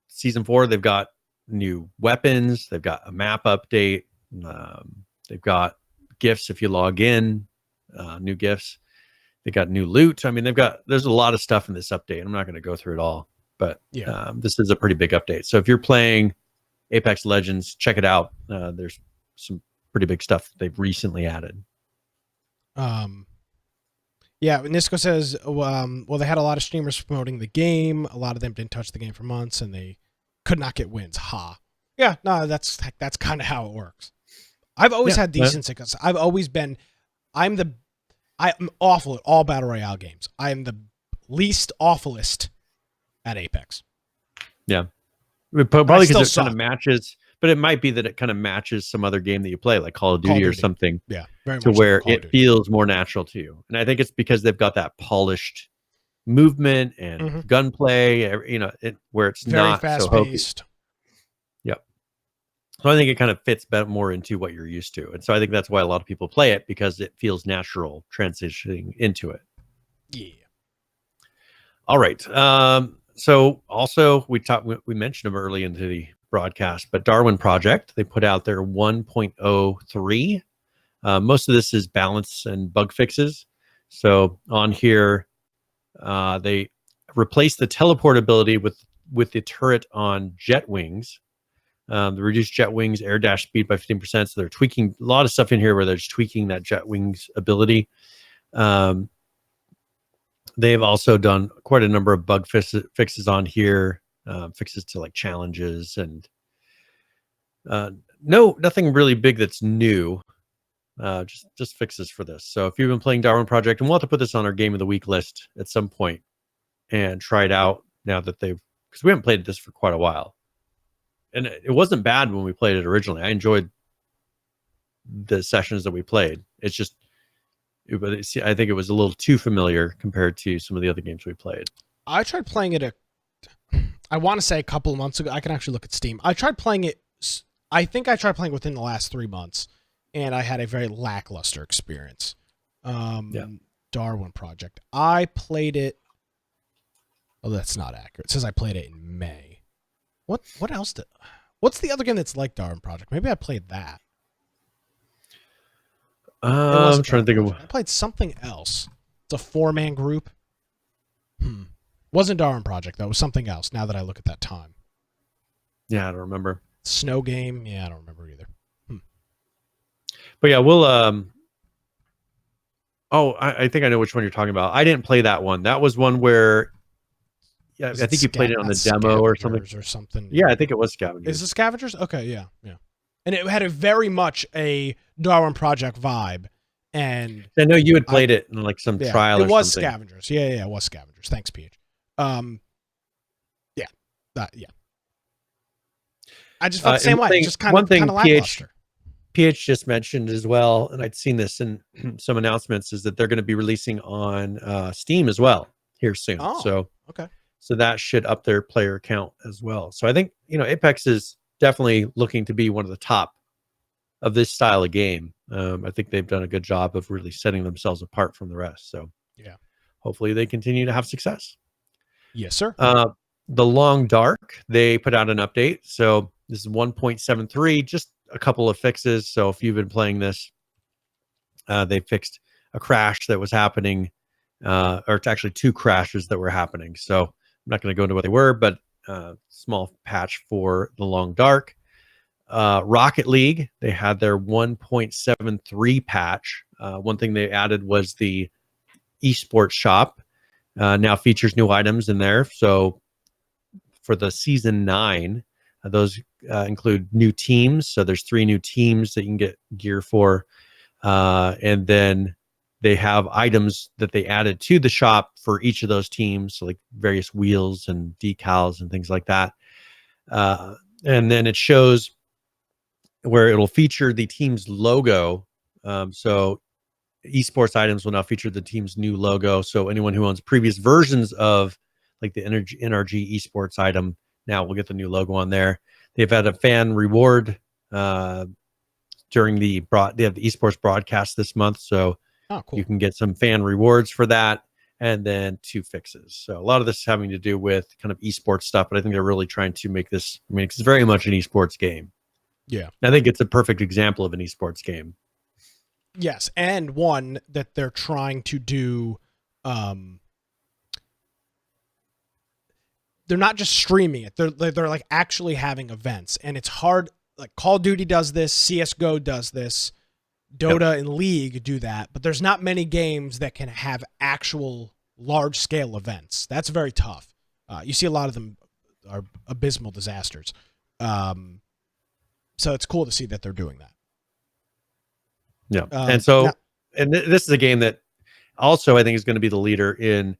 season 4. They've got new weapons. They've got a map update. They've got gifts if you log in, new gifts. They got new loot. There's a lot of stuff in this update. I'm not going to go through it all, but this is a pretty big update. So if you're playing Apex Legends, check it out. There's some pretty big stuff they've recently added. Yeah, Nisco says, well, they had a lot of streamers promoting the game. A lot of them didn't touch the game for months, and they could not get wins. Ha. Yeah, no, that's kind of how it works. I've always had decent success. I'm awful at all Battle Royale games. I am the least awfulest at Apex. Yeah. Probably because it kind of matches, but it might be that it kind of matches some other game that you play, like Call of Duty or something. Yeah, very to much where it feels more natural to you. And I think it's because they've got that polished movement and gunplay, where it's very not fast so hokey. paced. Yep. So I think it kind of fits more into what you're used to. And so I think that's why a lot of people play it, because it feels natural transitioning into it. Yeah. All right. So also we mentioned them early into the broadcast, but Darwin Project, they put out their 1.03. Most of this is balance and bug fixes. So on here, they replaced the teleportability with the turret on jet wings. The reduced jet wings air dash speed by 15%. So they're tweaking a lot of stuff in here where they're just tweaking that jet wings ability. They've also done quite a number of bug fixes on here, fixes to like challenges and nothing really big that's new. just fixes for this. So if you've been playing Darwin Project, and we'll have to put this on our Game of the Week list at some point and try it out now that because we haven't played this for quite a while. And it wasn't bad when we played it originally. I enjoyed the sessions that we played. It's just, I think it was a little too familiar compared to some of the other games we played. I tried playing it I want to say a couple of months ago. I can actually look at Steam. I tried playing it. I think I tried playing within the last 3 months, and I had a very lackluster experience. Darwin Project. I played it. Oh, that's not accurate. It says I played it in May. What else what's the other game that's like Darwin Project? Maybe I played that. I'm trying to think of. I played something else. It's a 4-man group. Wasn't Darwin Project though. It was something else. Now that I look at that time. Yeah, I don't remember. Snow game. Yeah, I don't remember either. But yeah, we'll. I think I know which one you're talking about. I didn't play that one. That was one where. Yeah, I think you played it on the demo or something. Yeah, I think it was Scavengers. Is it Scavengers? Okay, yeah. And it had a very much a Darwin Project vibe. And I know you had played it in like some trial. It was Scavengers. Yeah, it was Scavengers. Thanks, PH. I just felt the same way. Just kind of lackluster. PH just mentioned as well, and I'd seen this in some announcements, is that they're going to be releasing on Steam as well here soon. Oh, so okay. So that should up their player count as well. So I think, Apex is definitely looking to be one of the top of this style of game. I think they've done a good job of really setting themselves apart from the rest. So yeah, hopefully they continue to have success. Yes, sir. The Long Dark, they put out an update. So this is 1.73, just a couple of fixes. So if you've been playing this, they fixed a crash that was happening, or it's actually 2 crashes that were happening. So I'm not going to go into what they were, but small patch for the Long Dark. Rocket League, they had their 1.73 patch. One thing they added was the esports shop. Now features new items in there. So for the season 9, those include new teams. So there's 3 new teams that you can get gear for. And then they have items that they added to the shop for each of those teams. So like various wheels and decals and things like that. And then it shows where it'll feature the team's logo. So esports items will now feature the team's new logo. So anyone who owns previous versions of like the NRG esports item now will get the new logo on there. They've had a fan reward during they have the esports broadcast this month. So cool. You can get some fan rewards for that, and then 2 fixes. So a lot of this is having to do with kind of esports stuff, but I think they're really trying to make this, it's very much an esports game. Yeah. I think it's a perfect example of an esports game. Yes, and one that they're trying to do. They're not just streaming it; they're like actually having events, and it's hard. Like Call of Duty does this, CS:GO does this, Dota and League do that, but there's not many games that can have actual large scale events. That's very tough. You see a lot of them are abysmal disasters. So it's cool to see that they're doing that. Yeah. And this is a game that also I think is going to be the leader in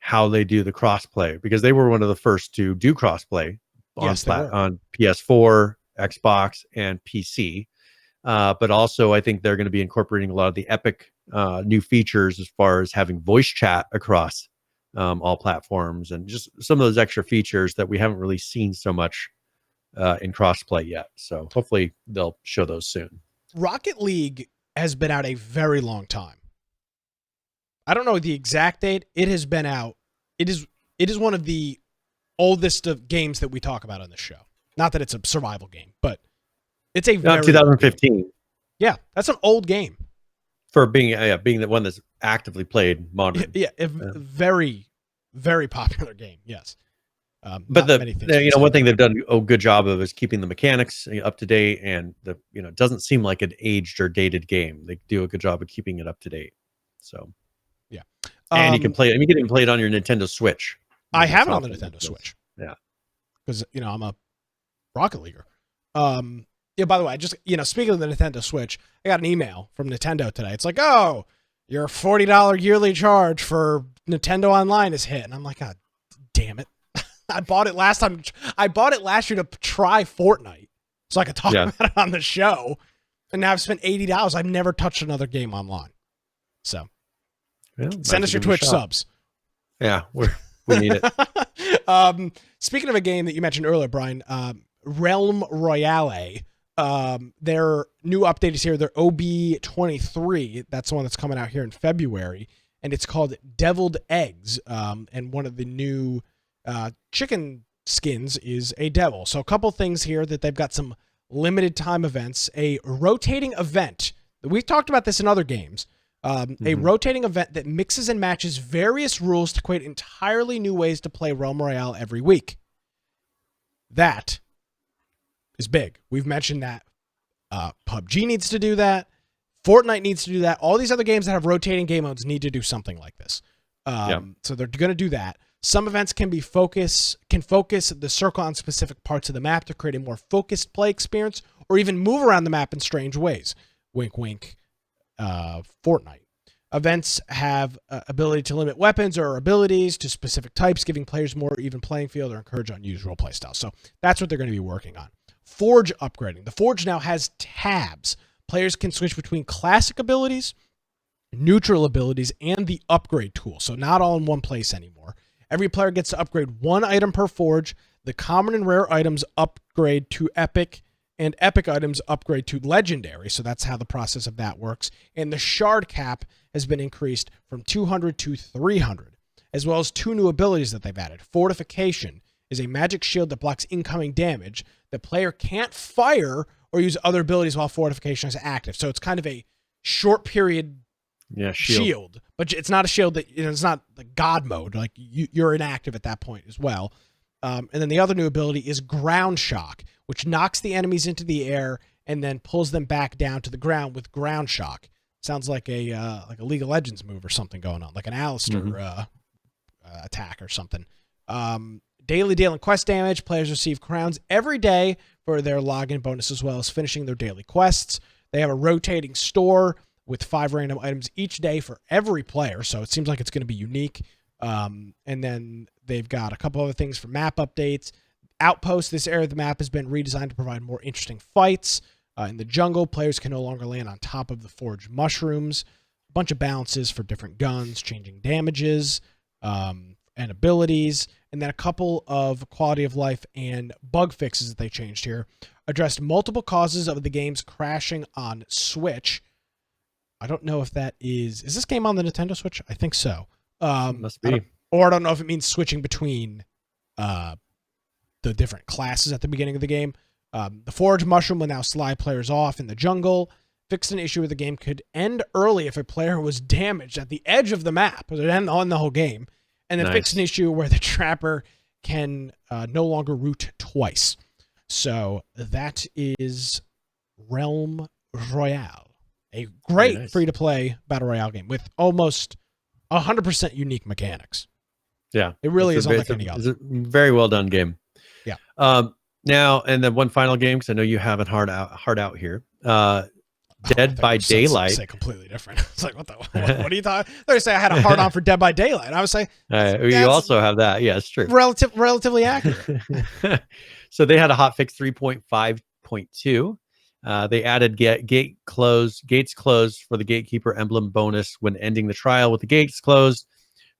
how they do the crossplay, because they were one of the first to do crossplay on PS4, Xbox, and PC. But also I think they're going to be incorporating a lot of the Epic new features as far as having voice chat across all platforms, and just some of those extra features that we haven't really seen so much in crossplay yet. So hopefully they'll show those soon. Rocket League has been out a very long time. I don't know the exact date. It has been out. It is one of the oldest of games that we talk about on the show. Not that it's a survival game, but it's a very 2015. Yeah, that's an old game. For being the one that's actively played modern. Yeah, very, very popular game. Yes. But one thing they've done a good job of is keeping the mechanics up to date, and it doesn't seem like an aged or dated game. They do a good job of keeping it up to date. So yeah, and you can play it. You can even play it on your Nintendo Switch. I have it on the Nintendo Switch. Yeah, because I'm a Rocket Leaguer. Yeah, by the way, I just, speaking of the Nintendo Switch, I got an email from Nintendo today. It's like, oh, your $40 yearly charge for Nintendo Online is hit. And I'm like, God damn it. I bought it last time. I bought it last year to try Fortnite so I could talk about it on the show. And now I've spent $80. I've never touched another game online. So send us your Twitch subs. Yeah, we need it. Speaking of a game that you mentioned earlier, Brian, Realm Royale, their new update is here. Their OB23. That's the one that's coming out here in February. And it's called Deviled Eggs. And one of the new chicken skins is a devil. So a couple things here that they've got some limited time events, a rotating event. We've talked about this in other games. A rotating event that mixes and matches various rules to create entirely new ways to play Realm Royale every week. That is big. We've mentioned that PUBG needs to do that. Fortnite needs to do that. All these other games that have rotating game modes need to do something like this. So they're going to do that. Some events can focus the circle on specific parts of the map to create a more focused play experience, or even move around the map in strange ways. Wink, wink. Fortnite. Events have ability to limit weapons or abilities to specific types, giving players more even playing field or encourage unusual playstyles. So that's what they're going to be working on. Forge upgrading. The Forge now has tabs. Players can switch between classic abilities, neutral abilities, and the upgrade tool. So not all in one place anymore. Every player gets to upgrade one item per forge. The common and rare items upgrade to epic, and epic items upgrade to legendary. So that's how the process of that works. And the shard cap has been increased from 200 to 300, as well as two new abilities that they've added. Fortification is a magic shield that blocks incoming damage. The player can't fire or use other abilities while fortification is active. So it's kind of a short period shield, but it's not a shield that, it's not like God mode. Like you're inactive at that point as well. And then the other new ability is ground shock, which knocks the enemies into the air and then pulls them back down to the ground with ground shock. Sounds like a League of Legends move or something going on, like an Alistair attack or something. Daily deal and quest damage. Players receive crowns every day for their login bonus, as well as finishing their daily quests. They have a rotating store with 5 random items each day for every player, so it seems like it's going to be unique. And then they've got a couple other things for map updates. Outposts, this area of the map has been redesigned to provide more interesting fights. In the jungle, players can no longer land on top of the forged mushrooms. A bunch of balances for different guns, changing damages and abilities. And then a couple of quality of life and bug fixes that they changed here. Addressed multiple causes of the game's crashing on Switch. I don't know if that is this game on the Nintendo Switch? I think so. Must be. I don't know if it means switching between the different classes at the beginning of the game. The Forge Mushroom will now slide players off in the jungle. Fixed an issue where the game could end early if a player was damaged at the edge of the map. It would end on the whole game. And then fixed an issue where the trapper can no longer root twice. So that is Realm Royale. A great free-to-play battle royale game with almost 100% unique mechanics. Yeah. It really is unlike any other. It's a very well done game. Yeah. Now, and then one final game, because I know you have it hard out here. Dead by Daylight. Say completely different. It's like, what are you talking? They say I had a hard on for Dead by Daylight. I would say you also have that. Yeah, it's true. Relatively accurate. So they had a hotfix 3.5.2. They added gates closed for the gatekeeper emblem bonus when ending the trial with the gates closed.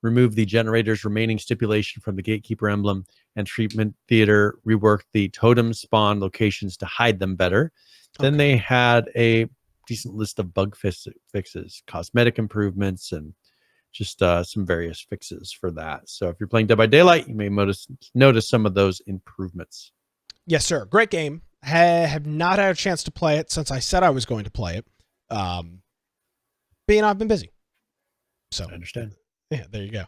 Remove the generator's remaining stipulation from the gatekeeper emblem, and treatment theater reworked the totem spawn locations to hide them better. Then they had a decent list of bug fixes, cosmetic improvements, and just some various fixes for that. So if you're playing Dead by Daylight, you may notice some of those improvements. Yes, sir. Great game. Have not had a chance to play it since I said I was going to play it. But I've been busy. So I understand. Yeah, there you go.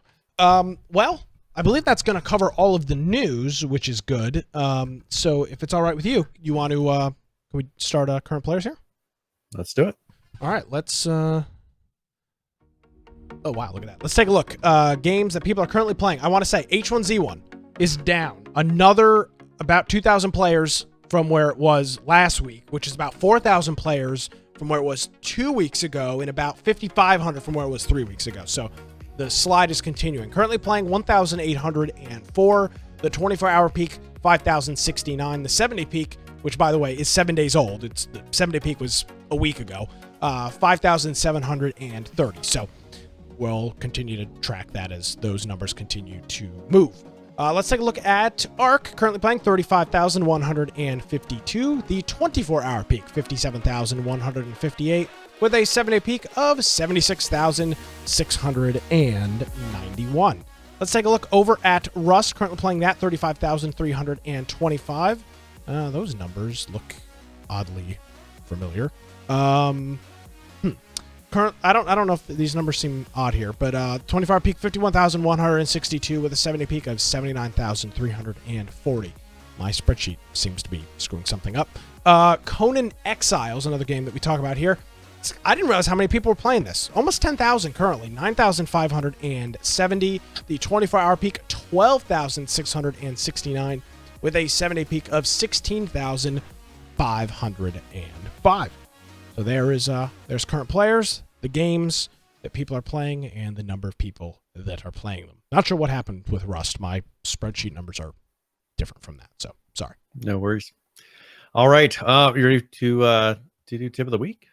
Well, I believe that's going to cover all of the news, which is good. So if it's all right with you, you want to can we start current players here? Let's do it. All right, let's oh wow, look at that. Let's take a look. Games that people are currently playing. I want to say H1Z1 is down. Another about 2,000 players from where it was last week, which is about 4,000 players from where it was 2 weeks ago, and about 5,500 from where it was 3 weeks ago. So the slide is continuing. Currently playing 1,804. The 24-hour peak, 5,069. The 7-day peak, which, by the way, is 7 days old. The 7-day peak was a week ago. 5,730. So we'll continue to track that as those numbers continue to move. Let's take a look at ARC. Currently playing 35,152. The 24-hour peak, 57,158. With a 7-day peak of 76,691. Let's take a look over at Rust. Currently playing that, 35,325. Those numbers look oddly familiar. I don't know if these numbers seem odd here, but 24-hour peak 51,162 with a 7-day peak of 79,340. My spreadsheet seems to be screwing something up. Conan Exiles, another game that we talk about here. I didn't realize how many people were playing this. Almost 10,000 currently, 9,570. The 24-hour peak 12,669 with a 7-day peak of 16,505. So there's current players, the games that people are playing, and the number of people that are playing them. Not sure what happened with Rust. My spreadsheet numbers are different from that, so sorry. No worries. All right, you ready to do tip of the week?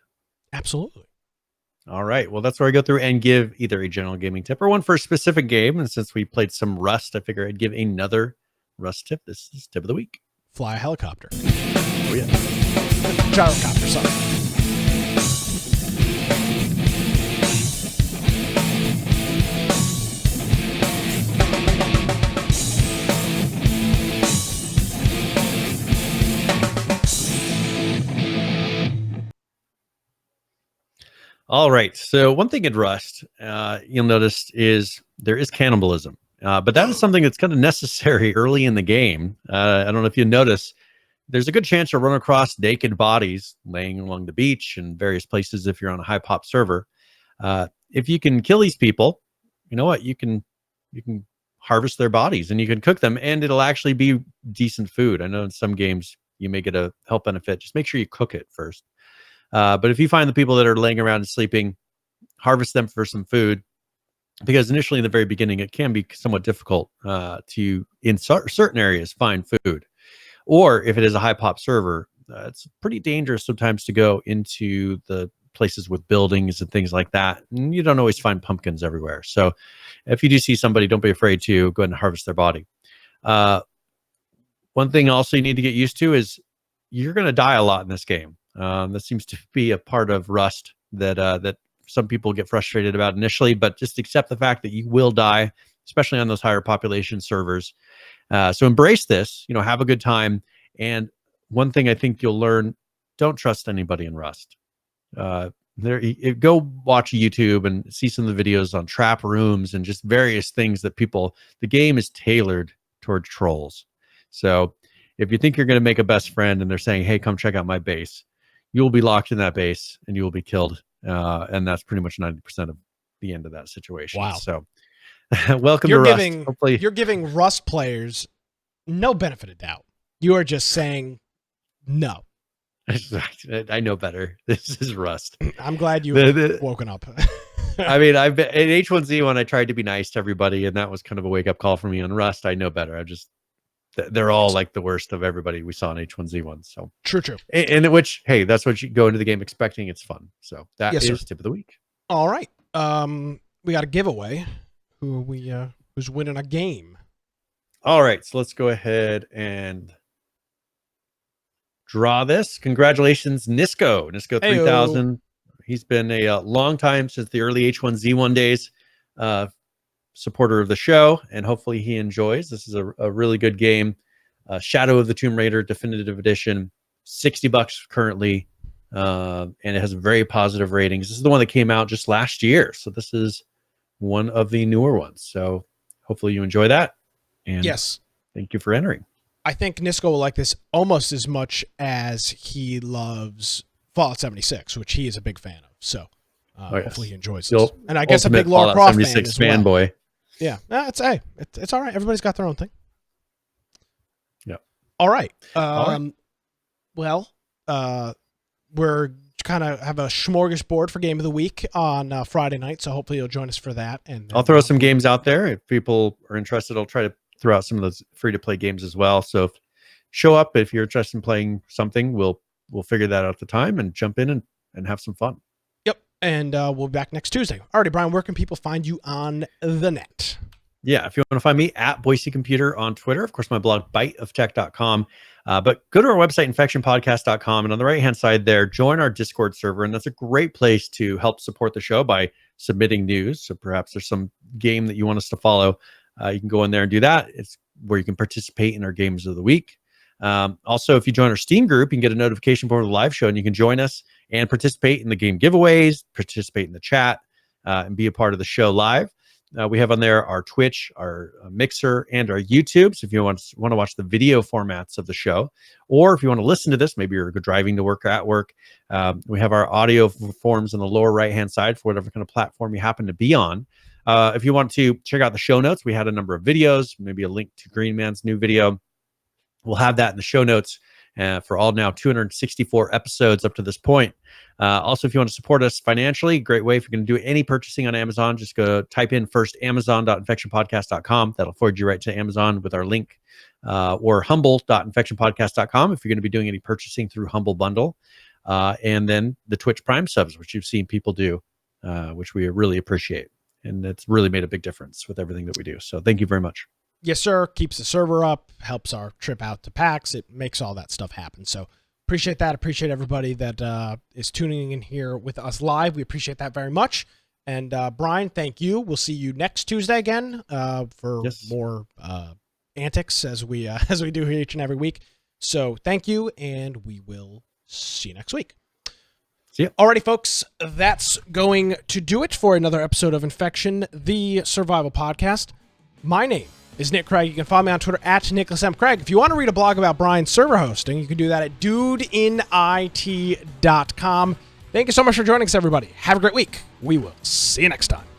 Absolutely. All right. Well, that's where I go through and give either a general gaming tip or one for a specific game. And since we played some Rust, I figure I'd give another Rust tip. This is tip of the week. Fly a helicopter. Oh, yeah. Gyrocopter, sorry. All right. So one thing in Rust, you'll notice is there is cannibalism, but that is something that's kind of necessary early in the game. I don't know if you notice, there's a good chance you'll run across naked bodies laying along the beach and various places if you're on a high pop server. If you can kill these people, you know what? You can harvest their bodies and you can cook them, and it'll actually be decent food. I know in some games you may get a health benefit. Just make sure you cook it first. But if you find the people that are laying around and sleeping, harvest them for some food, because initially in the very beginning, it can be somewhat difficult to, in certain areas, find food. Or if it is a high pop server, it's pretty dangerous sometimes to go into the places with buildings and things like that. And you don't always find pumpkins everywhere. So if you do see somebody, don't be afraid to go ahead and harvest their body. One thing also you need to get used to is you're going to die a lot in this game. That seems to be a part of Rust that some people get frustrated about initially, but just accept the fact that you will die, especially on those higher population servers. So embrace this, have a good time. And one thing I think you'll learn, don't trust anybody in Rust. Go watch YouTube and see some of the videos on trap rooms and just various things that the game is tailored toward trolls. So if you think you're going to make a best friend and they're saying, hey, come check out my base, you will be locked in that base and you will be killed. And that's pretty much 90% of the end of that situation. Wow. So welcome to Rust. Hopefully you're giving Rust players no benefit of doubt. You are just saying no. I know better. This is Rust. I'm glad you've woken up. I mean, I've been in H1Z1, I tried to be nice to everybody, and that was kind of a wake-up call for me. On Rust, I know better. They're all like the worst of everybody we saw in H1Z1. So True. And which, hey, that's what you go into the game expecting. It's fun. So that is sir. tip of the week. All right. We got a giveaway. Who's winning a game? All right. So let's go ahead and draw this. Congratulations, Nisco 3000. He's been a long time, since the early H1Z1 days, supporter of the show, and hopefully he enjoys. This is a really good game. Shadow of the Tomb Raider Definitive Edition, $60 currently, and it has very positive ratings. This is the one that came out just last year, so this is one of the newer ones. So hopefully you enjoy that. And yes, thank you for entering. I think Nisco will like this almost as much as he loves Fallout 76, which he is a big fan of. So hopefully he enjoys this. And I guess a big Lara Croft fan as well. Fanboy. Yeah, it's all right. Everybody's got their own thing. Yeah. All right. All right. Well, we're kind of have a smorgasbord for Game of the Week on Friday night, so hopefully you'll join us for that. And I'll throw some games out there. If people are interested, I'll try to throw out some of those free-to-play games as well. So show up if you're interested in playing something. We'll figure that out at the time and jump in and have some fun. Yep, and we'll be back next Tuesday. Alrighty, Brian, where can people find you on the net? Yeah, if you want to find me at Boise Computer on Twitter, of course, my blog, biteoftech.com. But go to our website, infectionpodcast.com. And on the right-hand side there, join our Discord server. And that's a great place to help support the show by submitting news. So perhaps there's some game that you want us to follow. You can go in there and do that. It's where you can participate in our games of the week. Also, if you join our Steam group, you can get a notification for the live show, and you can join us and participate in the game giveaways, participate in the chat, and be a part of the show live. We have on there our Twitch, our Mixer, and our YouTube. So if you want to watch the video formats of the show, or if you want to listen to this, maybe you're driving to work or at work, we have our audio forms on the lower right-hand side for whatever kind of platform you happen to be on. If you want to check out the show notes, we had a number of videos, maybe a link to Green Man's new video. We'll have that in the show notes for all now 264 episodes up to this point. Also, if you want to support us financially, great way. If you're going to do any purchasing on Amazon, just go type in first amazon.infectionpodcast.com. That'll forward you right to Amazon with our link, or humble.infectionpodcast.com if you're going to be doing any purchasing through Humble Bundle. And then the Twitch Prime subs, which you've seen people do, which we really appreciate. And it's really made a big difference with everything that we do. So thank you very much. Yes, sir. Keeps the server up, helps our trip out to PAX. It makes all that stuff happen. So appreciate that. Appreciate everybody that is tuning in here with us live. We appreciate that very much. And Brian, thank you. We'll see you next Tuesday again for more antics as we do here each and every week. So thank you, and we will see you next week. See ya. Alrighty, folks, that's going to do it for another episode of Infection, the Survival Podcast. My name is Nick Craig. You can follow me on Twitter at Nicholas M. Craig. If you want to read a blog about Brian's server hosting, you can do that at dudeinit.com. Thank you so much for joining us, everybody. Have a great week. We will see you next time.